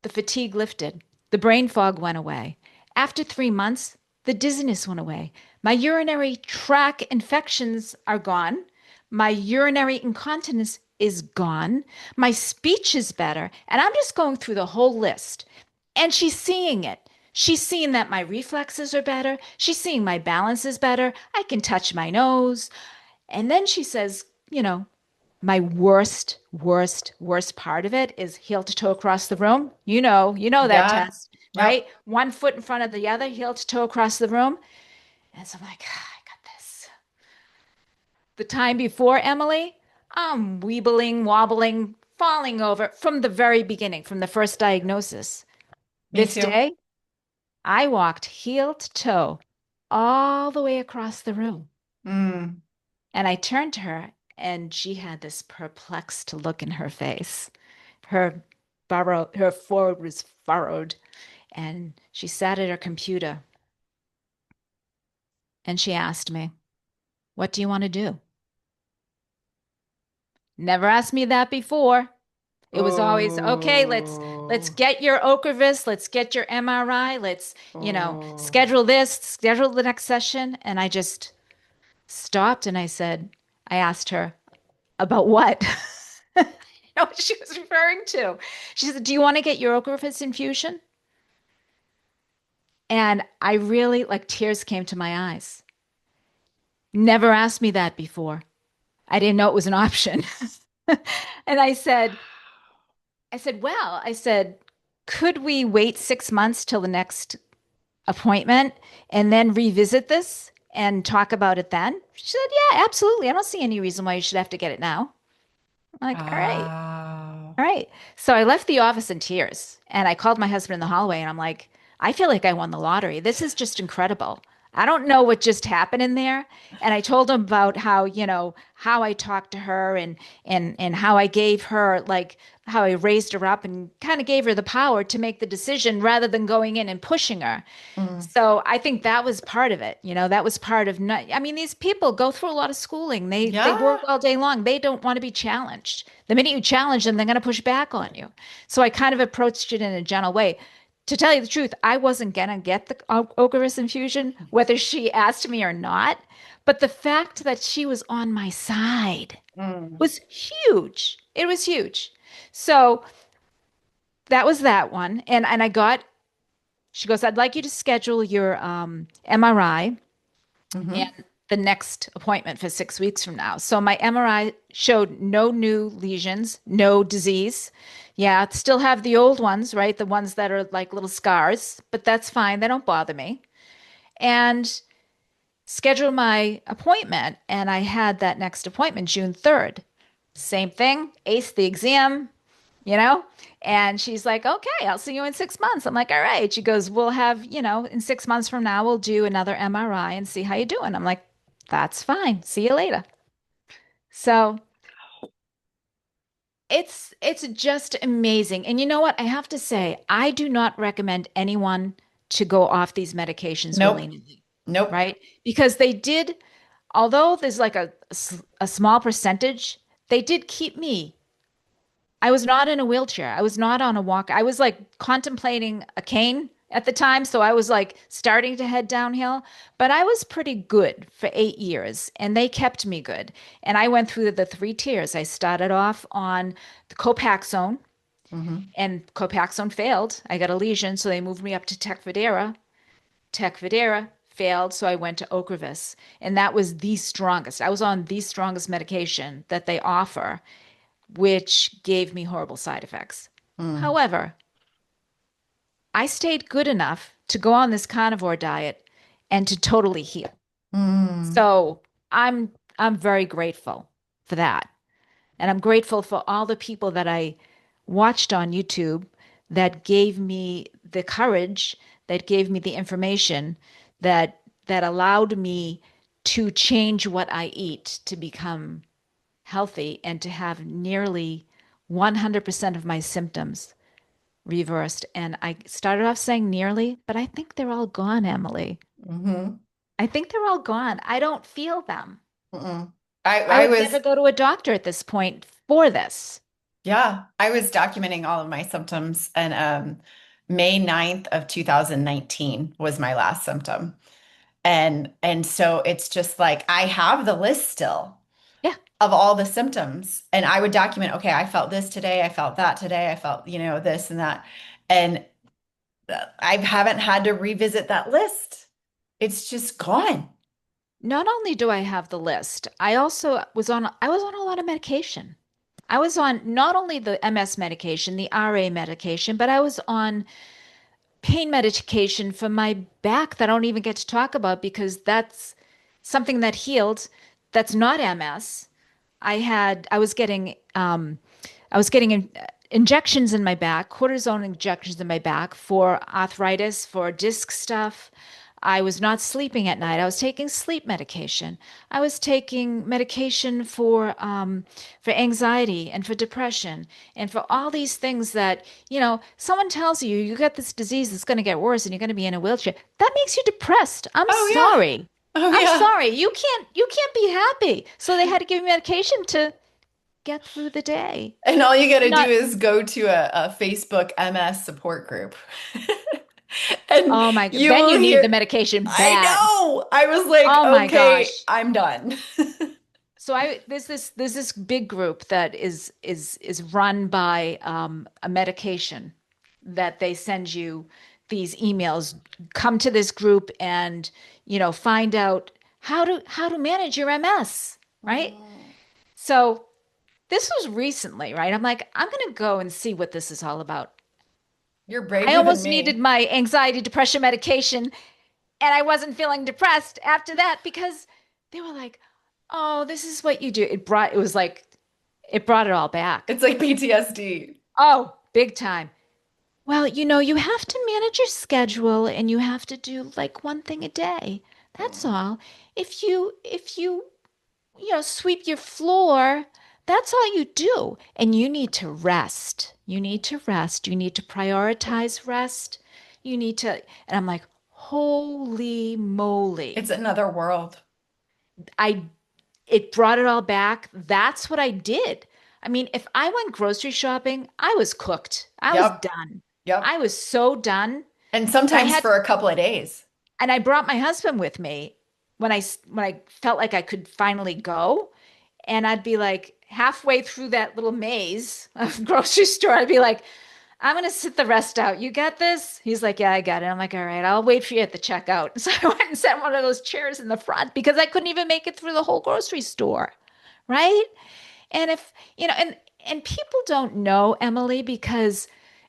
the fatigue lifted, the brain fog went away. After 3 months, the dizziness went away. My urinary tract infections are gone. My urinary incontinence is gone. My speech is better. And I'm just going through the whole list. And she's seeing it. She's seeing that my reflexes are better. She's seeing my balance is better. I can touch my nose. And then she says, my worst part of it is heel to toe across the room. You know that Yeah. test, Yep. right? One foot in front of the other, heel to toe across the room. And so I'm like, I got this. The time before, Emily, I'm weebling, wobbling, falling over from the very beginning, from the first diagnosis. Me This too. day, I walked heel to toe all the way across the room. Mm. And I turned to her, and she had this perplexed look in her face. Her forehead was furrowed, and she sat at her computer and she asked me, "What do you want to do?" Never asked me that before. It was always, "Okay, let's Oh. get your Ocrevus, let's get your MRI, let's, Oh. schedule this, schedule the next session." And I just stopped and I asked her, "About what?" You know what she was referring to. She said, "Do you want to get your Ocrevus infusion?" And I really, like, tears came to my eyes. Never asked me that before. I didn't know it was an option. And I said, could we wait 6 months till the next appointment and then revisit this and talk about it then? She said, yeah, absolutely. I don't see any reason why you should have to get it now. I'm like, all right. Wow. All right. So I left the office in tears and I called my husband in the hallway and I'm like, I feel like I won the lottery. This is just incredible. I don't know what just happened in there. And I told him about how, how I talked to her and how I gave her like how I raised her up and kind of gave her the power to make the decision rather than going in and pushing her. Mm. So I think that was part of it. That was part of not, I mean, these people go through a lot of schooling. They Yeah. work all day long. They don't want to be challenged. The minute you challenge them, they're going to push back on you. So I kind of approached it in a gentle way. To tell you the truth, I wasn't going to get the Ocrevus infusion, whether she asked me or not. But the fact that she was on my side Mm. was huge. It was huge. So that was that one. And she goes, I'd like you to schedule your MRI and Hmm. the next appointment for 6 weeks from now. So my MRI showed no new lesions, no disease. Yeah, still have the old ones, right? The ones that are like little scars, but that's fine. They don't bother me. And scheduled my appointment, and I had that next appointment June 3rd. Same thing, ace the exam, you know? And she's like, okay, I'll see you in 6 months. I'm like, all right. She goes, we'll have, in 6 months from now, we'll do another MRI and see how you're doing. I'm like, that's fine. See you later. So it's just amazing. And you know what? I have to say, I do not recommend anyone to go off these medications Nope. willy-nilly, Nope. right? Because they did, although there's like a small percentage, they did keep me. I was not in a wheelchair. I was not on a walker. I was like contemplating a cane at the time. So I was like starting to head downhill, but I was pretty good for 8 years and they kept me good. And I went through the 3 tiers. I started off on the Copaxone Hmm. and Copaxone failed. I got a lesion. So they moved me up to Tecfidera. Tecfidera failed. So I went to Ocrevus. And that was the strongest. I was on the strongest medication that they offer, which gave me horrible side effects. Mm. However, I stayed good enough to go on this carnivore diet and to totally heal. Mm. So I'm very grateful for that. And I'm grateful for all the people that I watched on YouTube that gave me the courage, that gave me the information that allowed me to change what I eat to become healthy and to have nearly 100% of my symptoms reversed. And I started off saying nearly, but I think they're all gone, Emily. Hmm. I think they're all gone. I don't feel them. Mm-mm. I I I would never was go to a doctor at this point for this. Yeah, I was documenting all of my symptoms, and May 9th of 2019 was my last symptom. And so it's just like I have the list still Yeah. of all the symptoms, and I would document, okay, I felt this today, I felt that today, I felt, this and that. And I haven't had to revisit that list. It's just gone. Not only do I have the list, I was on a lot of medication. I was on not only the MS medication, the RA medication, but I was on pain medication for my back that I don't even get to talk about because that's something that healed. That's not MS. I was getting injections in my back, cortisone injections in my back for arthritis, for disc stuff. I was not sleeping at night. I was taking sleep medication. I was taking medication for anxiety and for depression and for all these things that, someone tells you you got this disease that's going to get worse and you're going to be in a wheelchair. That makes you depressed. I'm Oh yeah. sorry. Oh I'm yeah. sorry. You can't be happy. So they had to give me medication to get through the day. And all you got to do Not, is go to a Facebook MS support group. And oh my God. you Then will you need the hear, medication I bad. know. I was like, Oh my okay, gosh. I'm done. So there's this big group that is run by a medication that they send you these emails. Come to this group and find out how to manage your MS, right? Mm. So this was recently, right? I'm like, I'm gonna go and see what this is all about. You're I braver than almost needed me. my anxiety depression medication, and I wasn't feeling depressed after that because they were like, "Oh, this is what you do." It was like it brought it all back. It's like PTSD. Oh, big time. Well, you have to manage your schedule and you have to do like one thing a day. That's Mm. all. If you sweep your floor, that's all you do. And you need to rest. You need to rest. You need to prioritize rest. You need to, and I'm like, holy moly. It's another world. I It brought it all back. That's what I did. I mean, if I went grocery shopping, I was cooked. I was Yep. done. I Yep. was so done. And I sometimes had for a couple of days. and I brought my husband with me when I felt like I could finally go, and I'd be like halfway through that little maze of grocery store, I'd be like, I'm gonna sit the rest out. You got this? He's like, yeah, I got it. I'm like, all right, I'll wait for you at the checkout. So I went and sat in one of those chairs in the front because I couldn't even make it through the whole grocery store, right? And if, and people don't know, Emily, because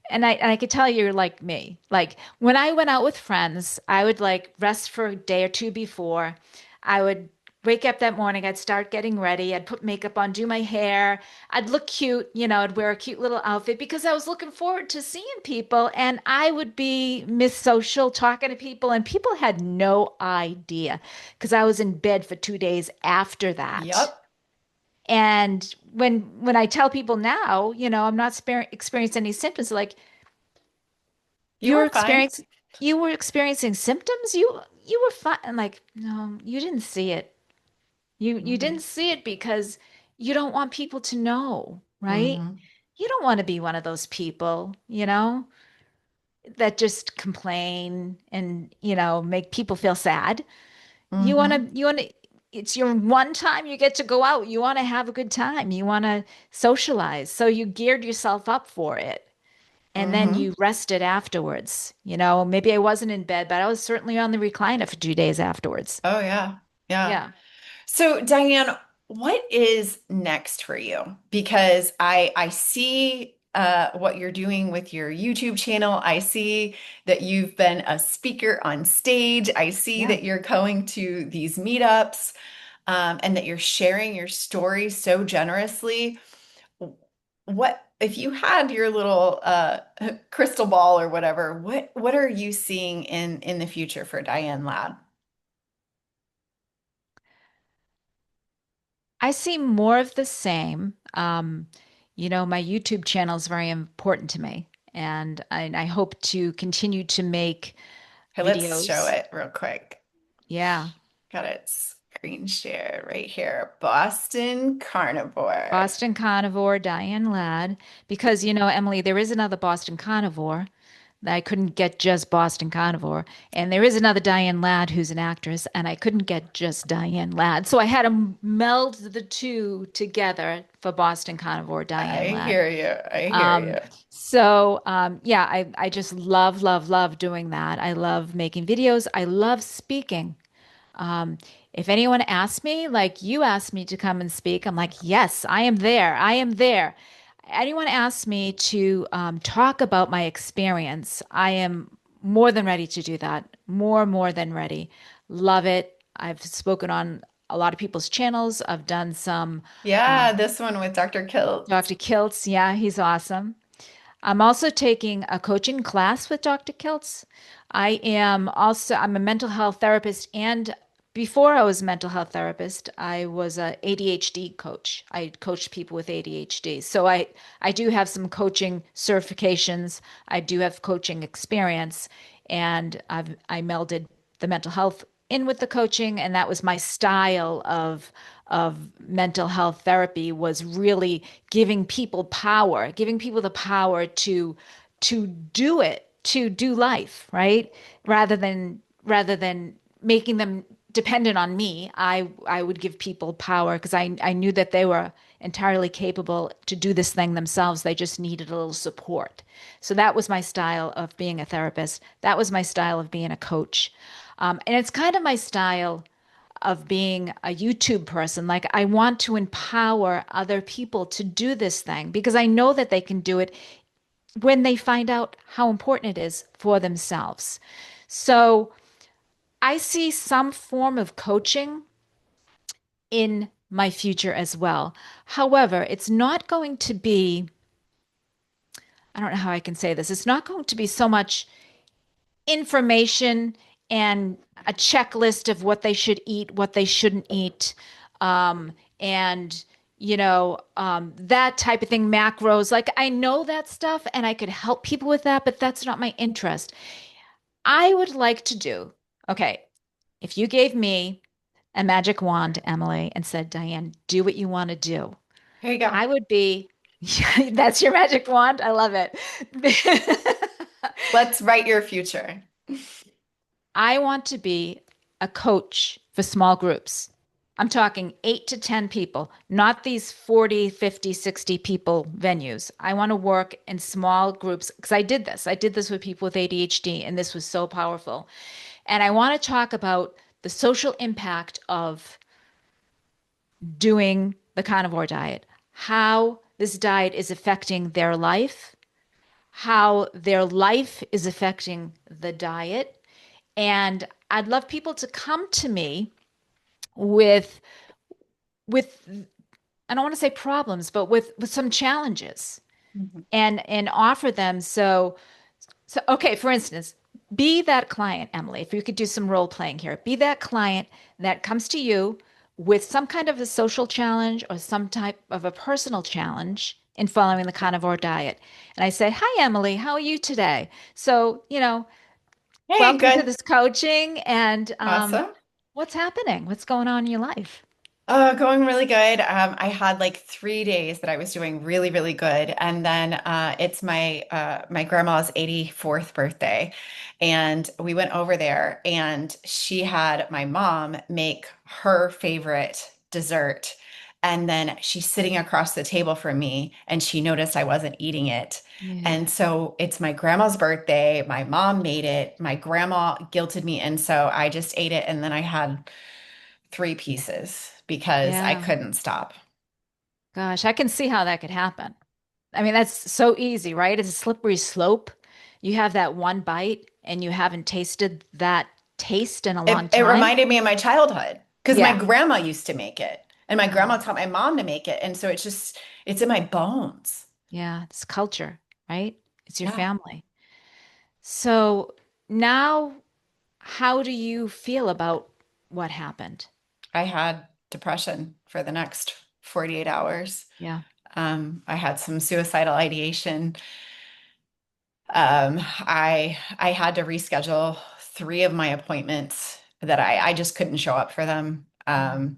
and I could tell you're like me. Like when I went out with friends, I would like rest for a day or two before. I would wake up that morning, I'd start getting ready, I'd put makeup on, do my hair, I'd look cute, I'd wear a cute little outfit because I was looking forward to seeing people, and I would be Miss Social talking to people, and people had no idea because I was in bed for 2 days after that. Yep. And when I tell people now, I'm not experiencing any symptoms, like You you're were fine. experiencing you were experiencing symptoms, you were fine. I'm like, no, you didn't see it. You Hmm. didn't see it because you don't want people to know, right? Hmm. You don't want to be one of those people, that just complain and, make people feel sad. Hmm. You want to, it's your one time you get to go out. You want to have a good time. You want to socialize. So you geared yourself up for it. And then Hmm. you rested afterwards. Maybe I wasn't in bed, but I was certainly on the recliner for 2 days afterwards. Oh yeah. Yeah. Yeah. So Diane, what is next for you? Because I see what you're doing with your YouTube channel. I see that you've been a speaker on stage. I see Yeah. that you're going to these meetups, and that you're sharing your story so generously. What if you had your little crystal ball or whatever? What are you seeing in the future for Diane Ladd? I see more of the same. My YouTube channel is very important to me, and I hope to continue to make Okay, let's show videos. it real quick. Yeah. Got it screen share right here. Boston Carnivore. Boston Carnivore, Diane Ladd. Because, Emily, there is another Boston Carnivore. I couldn't get just Boston Carnivore. And there is another Diane Ladd who's an actress, and I couldn't get just Diane Ladd. So I had to meld the two together for Boston Carnivore, Diane I Ladd. hear you. I hear Um, you. yeah, I just love, love, love doing that. I love making videos. I love speaking. Um, if anyone asks me, like you asked me to come and speak, I'm like, yes, I am there. I am there. Anyone asks me to talk about my experience, I am more than ready to do that. More than ready. Love it. I've spoken on a lot of people's channels. I've done some Yeah, this one with Dr. Kilt. Dr. Kiltz. Yeah, he's awesome. I'm also taking a coaching class with Dr. Kiltz. I'm a mental health therapist, and before I was a mental health therapist, I was a ADHD coach. I coached people with ADHD. So I do have some coaching certifications. I do have coaching experience, and I melded the mental health in with the coaching, and that was my style of mental health therapy, was really giving people the power to do it, to do life, right? Rather than making them dependent on me. I would give people power because I knew that they were entirely capable to do this thing themselves. They just needed a little support. So that was my style of being a therapist. That was my style of being a coach. And it's kind of my style of being a YouTube person. Like, I want to empower other people to do this thing because I know that they can do it when they find out how important it is for themselves. So I see some form of coaching in my future as well. However, it's not going to be, I don't know how I can say this, it's not going to be so much information and a checklist of what they should eat, what they shouldn't eat, and that type of thing, macros. Like, I know that stuff and I could help people with that, but that's not my interest. I would like to do, okay, if you gave me a magic wand, Emily, and said, Diane, do what you want to do, Here you go. I would be, that's your magic wand. I love it. Let's write your future. I want to be a coach for small groups. I'm talking 8 to 10 people, not these 40, 50, 60 people venues. I want to work in small groups because I did this. I did this with people with ADHD, and this was so powerful. And I want to talk about the social impact of doing the carnivore diet, how this diet is affecting their life, how their life is affecting the diet. And I'd love people to come to me with with I don't want to say problems, but with some challenges Mhm. and offer them. So okay, for instance, be that client, Emily, if you could do some role playing here, be that client that comes to you with some kind of a social challenge or some type of a personal challenge in following the carnivore diet. And I say, "Hi, Emily, how are you today?" So, Hey, welcome to good. this coaching. And Awesome. what's happening? What's going on in your life? Going really good. I had like 3 days that I was doing really, really good, and then it's my grandma's 84th birthday, and we went over there, and she had my mom make her favorite dessert, and then she's sitting across the table from me, and she noticed I wasn't eating it, Yeah. and so it's my grandma's birthday. My mom made it. My grandma guilted me, and so I just ate it, and then I had 3 pieces because I Yeah. couldn't stop. Gosh, I can see how that could happen. I mean, that's so easy, right? It's a slippery slope. You have that one bite and you haven't tasted that taste in a long It time. reminded me of my childhood because my Yeah. grandma used to make it and my grandma Oh, taught my mom to make it. And so it's in my bones. yeah. It's culture, right? It's your Yeah. family. So now, how do you feel about what happened? I had depression for the next 48 hours. Yeah. I had some suicidal ideation. I had to reschedule 3 of my appointments that I just couldn't show up for them. Mm.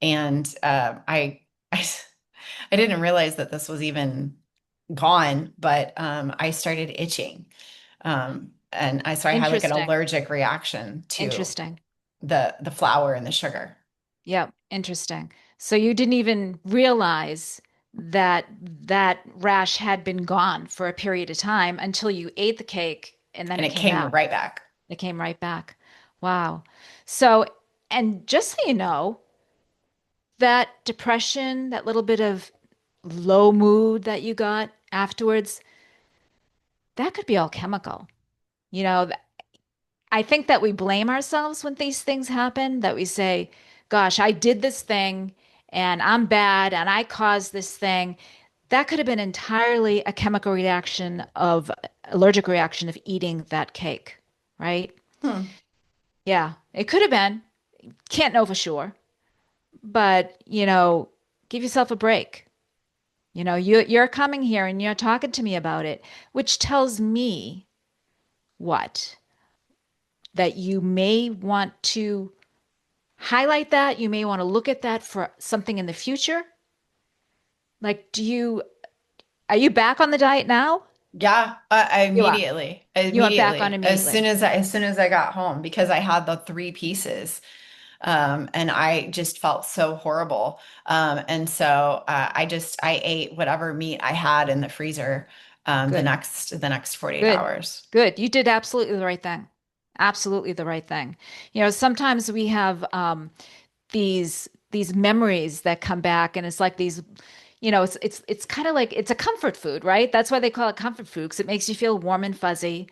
And I I didn't realize that this was even gone, but I started itching. So I had like an Interesting. allergic reaction to Interesting. the flour and the sugar. Yeah, interesting. So you didn't even realize that that rash had been gone for a period of time until you ate the cake and then And it it came came back. right back. It came right back. Wow. So, and just so you know, that depression, that little bit of low mood that you got afterwards, that could be all chemical. You know, I think that we blame ourselves when these things happen, that we say, gosh, I did this thing and I'm bad and I caused this thing. That could have been entirely a chemical reaction of allergic reaction of eating that cake, right? Hmm. Yeah, it could have been. Can't know for sure, but give yourself a break. You're coming here and you're talking to me about it, which tells me what? That you may want to highlight that. You may want to look at that for something in the future. Like, are you back on the diet now? Yeah, You are. You went back on immediately. as soon as I got home because I had the 3 pieces. And I just felt so horrible. And so I ate whatever meat I had in the freezer the Good, next 48 good, hours. good. You did absolutely the right thing. Absolutely the right thing. Sometimes we have these memories that come back, and it's like these, it's kind of like it's a comfort food, right? That's why they call it comfort food, because it makes you feel warm and fuzzy.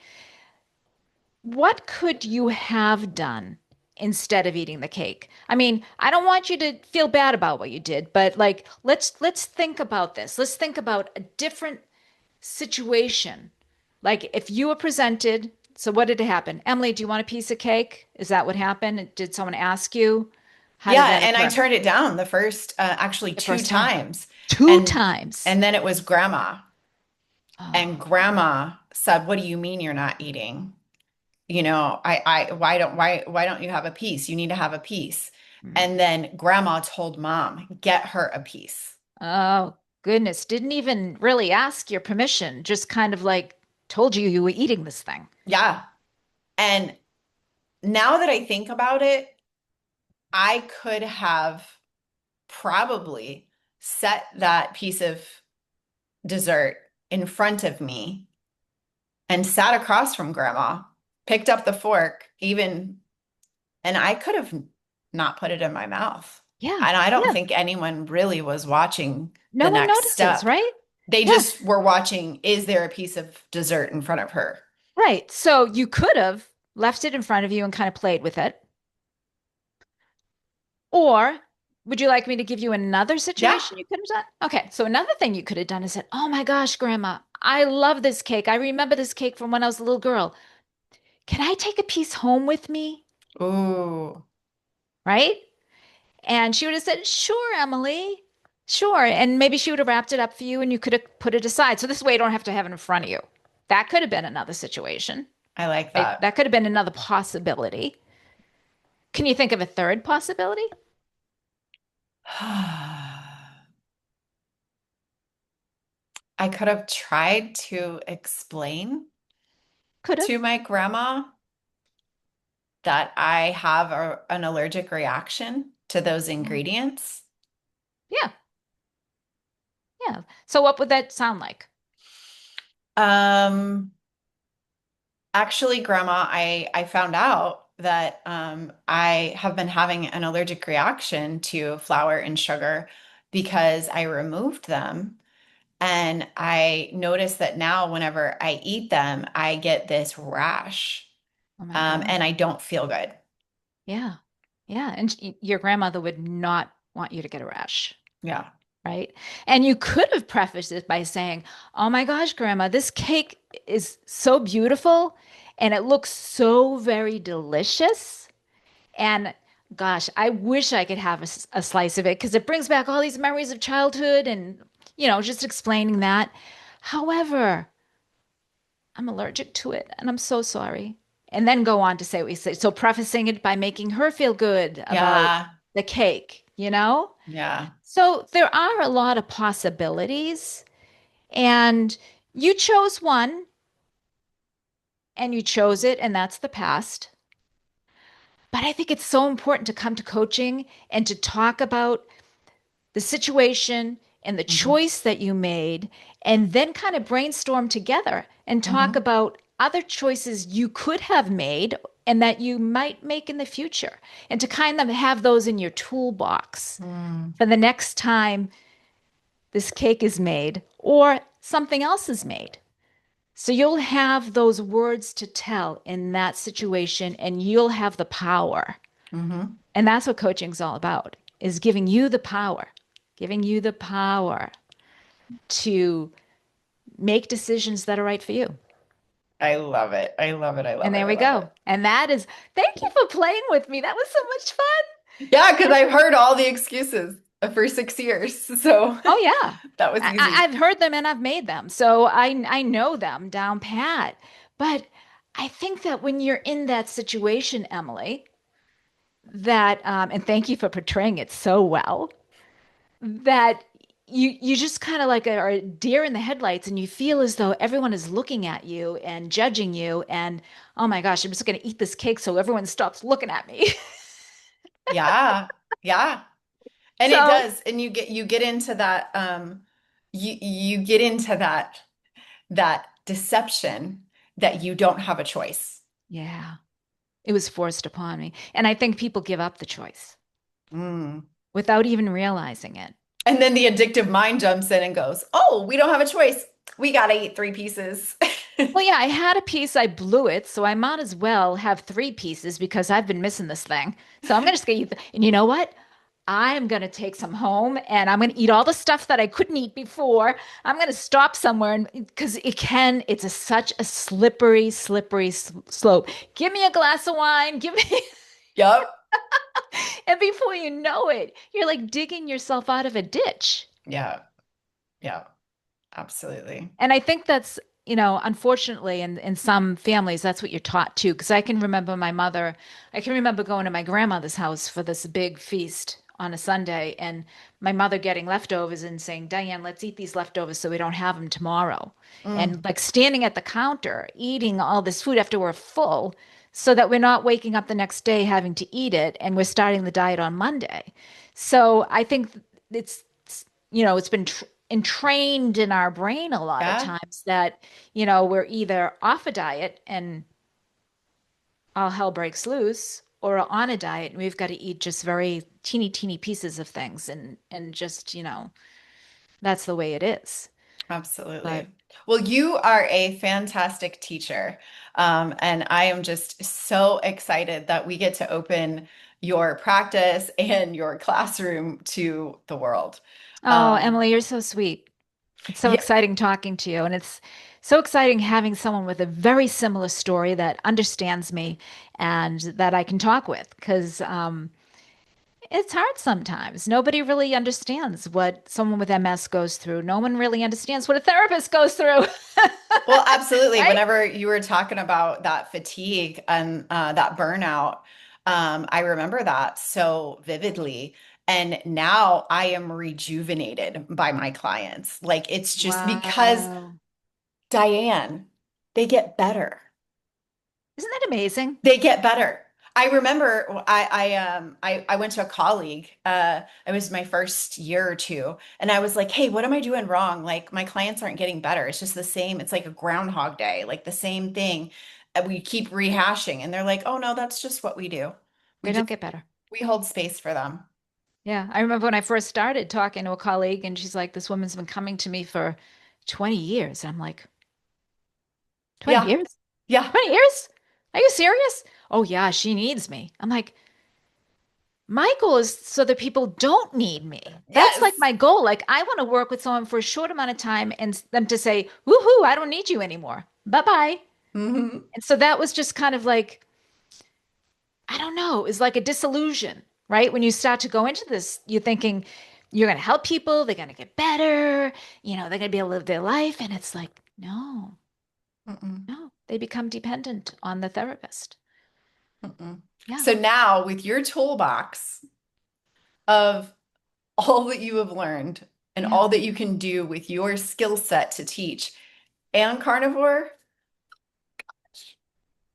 What could you have done instead of eating the cake? I mean, I don't want you to feel bad about what you did, but like let's think about this. Let's think about a different situation. Like if you were presented, so what did happen? Emily, do you want a piece of cake? Is that what happened? Did someone ask you? How did Yeah, that and I occur? turned it down the first, actually The two first time. times, Two and times. and then it was grandma, and Oh, grandma said, "What do you mean you're not eating? Why don't you have a piece? You need to have a piece." mm. And then grandma told mom, "Get her a piece." Oh, goodness. Didn't even really ask your permission, just kind of like told you you were eating this thing. Yeah. And now that I think about it, I could have probably set that piece of dessert in front of me and sat across from grandma, picked up the fork, even, and I could have not put it in my mouth. Yeah. And I don't Yeah. think anyone really was watching No the one next notices, step. right? They Yeah. just were watching, is there a piece of dessert in front of her? Right. So you could have left it in front of you and kind of played with it. Or would you like me to give you another Yeah. situation you could have done? Okay. So another thing you could have done is said, "Oh my gosh, Grandma, I love this cake. I remember this cake from when I was a little girl. Can I take a piece home with me?" Ooh, Right? And she would have said, "Sure, Emily. Sure." And maybe she would have wrapped it up for you and you could have put it aside. So this way you don't have to have it in front of you. That could have been another situation, I like right? that. That could have been another possibility. Can you think of a third possibility? I could have tried to explain Could have. to my grandma that I have an allergic reaction to those Oh, ingredients. yeah. Yeah. So what would that sound like? Um, Actually, Grandma, I found out that I have been having an allergic reaction to flour and sugar because I removed them. And I noticed that now, whenever I eat them, I get this rash, Oh my God. and I don't feel good. Yeah. Yeah. And your grandmother would not want you to get a rash, Yeah. right? And you could have prefaced it by saying, "Oh my gosh, Grandma, this cake is so beautiful and it looks so very delicious. And gosh, I wish I could have a slice of it because it brings back all these memories of childhood and, just explaining that. However, I'm allergic to it and I'm so sorry." And then go on to say what we say. So prefacing it by making her feel good about Yeah. the cake. Yeah. So there are a lot of possibilities, and you chose one and you chose it, and that's the past. But I think it's so important to come to coaching and to talk about the situation and the Hmm. choice that you made, and then kind of brainstorm together and talk Hmm. about other choices you could have made and that you might make in the future, and to kind of have those in your toolbox Mm. for the next time this cake is made or something else is made. So you'll have those words to tell in that situation and you'll have the power. Hmm. And that's what coaching is all about, is giving you the power to make decisions that are right for you. I love it. I love it. I And love it. there I we love go. it. And that is, thank you for playing with me. That was so much Yeah, because fun. I've heard all the excuses for 6 years. So Oh yeah. that was easy. I've heard them and I've made them. So I know them down pat. But I think that when you're in that situation, Emily, that and thank you for portraying it so well, that you just kind of like are a deer in the headlights and you feel as though everyone is looking at you and judging you and oh my gosh, I'm just going to eat this cake so everyone stops looking at me. Yeah. Yeah. And it So, does. And you get into that you get into that deception that you don't have a choice. yeah. It was forced upon me. And I think people give up the choice Mm. without even realizing it. And then the addictive mind jumps in and goes, "Oh, we don't have a choice. We gotta eat three pieces." Well, yeah, I had a piece, I blew it, so I might as well have three pieces because I've been missing this thing. So I'm gonna just get and you know what? I'm gonna take some home and I'm gonna eat all the stuff that I couldn't eat before. I'm gonna stop somewhere and because it's such a slippery slope. Give me a glass of wine, give me, Yep. and before you know it, you're like digging yourself out of a ditch. Yeah. Yeah. Absolutely. And I think that's, unfortunately, in some families, that's what you're taught too. Because I can remember going to my grandmother's house for this big feast on a Sunday, and my mother getting leftovers and saying, Diane, let's eat these leftovers so we don't have them tomorrow. Mm. And like standing at the counter, eating all this food after we're full, so that we're not waking up the next day having to eat it, and we're starting the diet on Monday. So I think it's, it's been entrained in our brain a lot of Yeah. times that, we're either off a diet and all hell breaks loose, or on a diet and we've got to eat just very teeny pieces of things and just, that's the way it is. But Absolutely. Well, you are a fantastic teacher. And I am just so excited that we get to open your practice and your classroom to the world. oh, Um, Emily, you're so sweet. It's so yeah, exciting talking to you. And it's so exciting having someone with a very similar story that understands me and that I can talk with. Because it's hard sometimes. Nobody really understands what someone with MS goes through. No one really understands what a therapist goes through. well, absolutely. Right? Whenever you were talking about that fatigue and that burnout, I remember that so vividly. And now I am rejuvenated by my clients. Like it's just because, Wow. Diane, they get better. Isn't that amazing? They get better. I remember I went to a colleague, it was my first year or two, and I was like, hey, what am I doing wrong? Like my clients aren't getting better. It's just the same. It's like a Groundhog Day, like the same thing. We keep rehashing, and they're like, oh no, that's just what we do. We They don't just get better. we hold space for them. Yeah. I remember when I first started talking to a colleague, and she's like, this woman's been coming to me for 20 years. And I'm like, 20 Yeah. years? Yeah. 20 years? Are you serious? Oh, yeah, she needs me. I'm like, my goal is so that people don't need me. That's like Yes. my goal. Like, I want to work with someone for a short amount of time and them to say, woohoo, I don't need you anymore. Bye bye. Hmm. And so that was just kind of like, I don't know, it's like a disillusion, right? When you start to go into this, you're thinking you're going to help people, they're going to get better, they're going to be able to live their life. And it's like, no, Mm-mm. no, they become dependent on the therapist. Mm-mm. Yeah. So now with your toolbox of all that you have learned and Yeah. all that you can do with your skill set to teach and carnivore,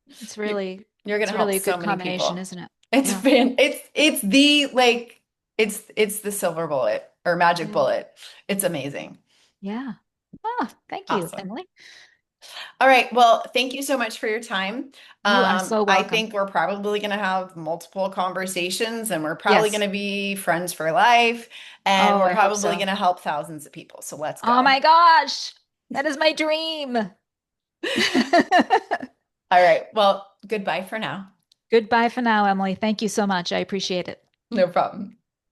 It's you- really, you're going it's to help really a so good many combination, people. isn't it? It's Yeah. fan it's the like it's the silver bullet or magic Yeah. bullet. It's amazing. Yeah. Oh, thank you, Awesome. Emily. All right. Well, thank you so much for your time. You are so I welcome. think we're probably going to have multiple conversations and we're probably going Yes. to be friends for life and Oh, we're I hope probably so. going to help thousands of people. So let's Oh go. my gosh. That is my dream. All right. Well, goodbye for now. Goodbye for now, Emily. Thank you so much. I appreciate it. No problem.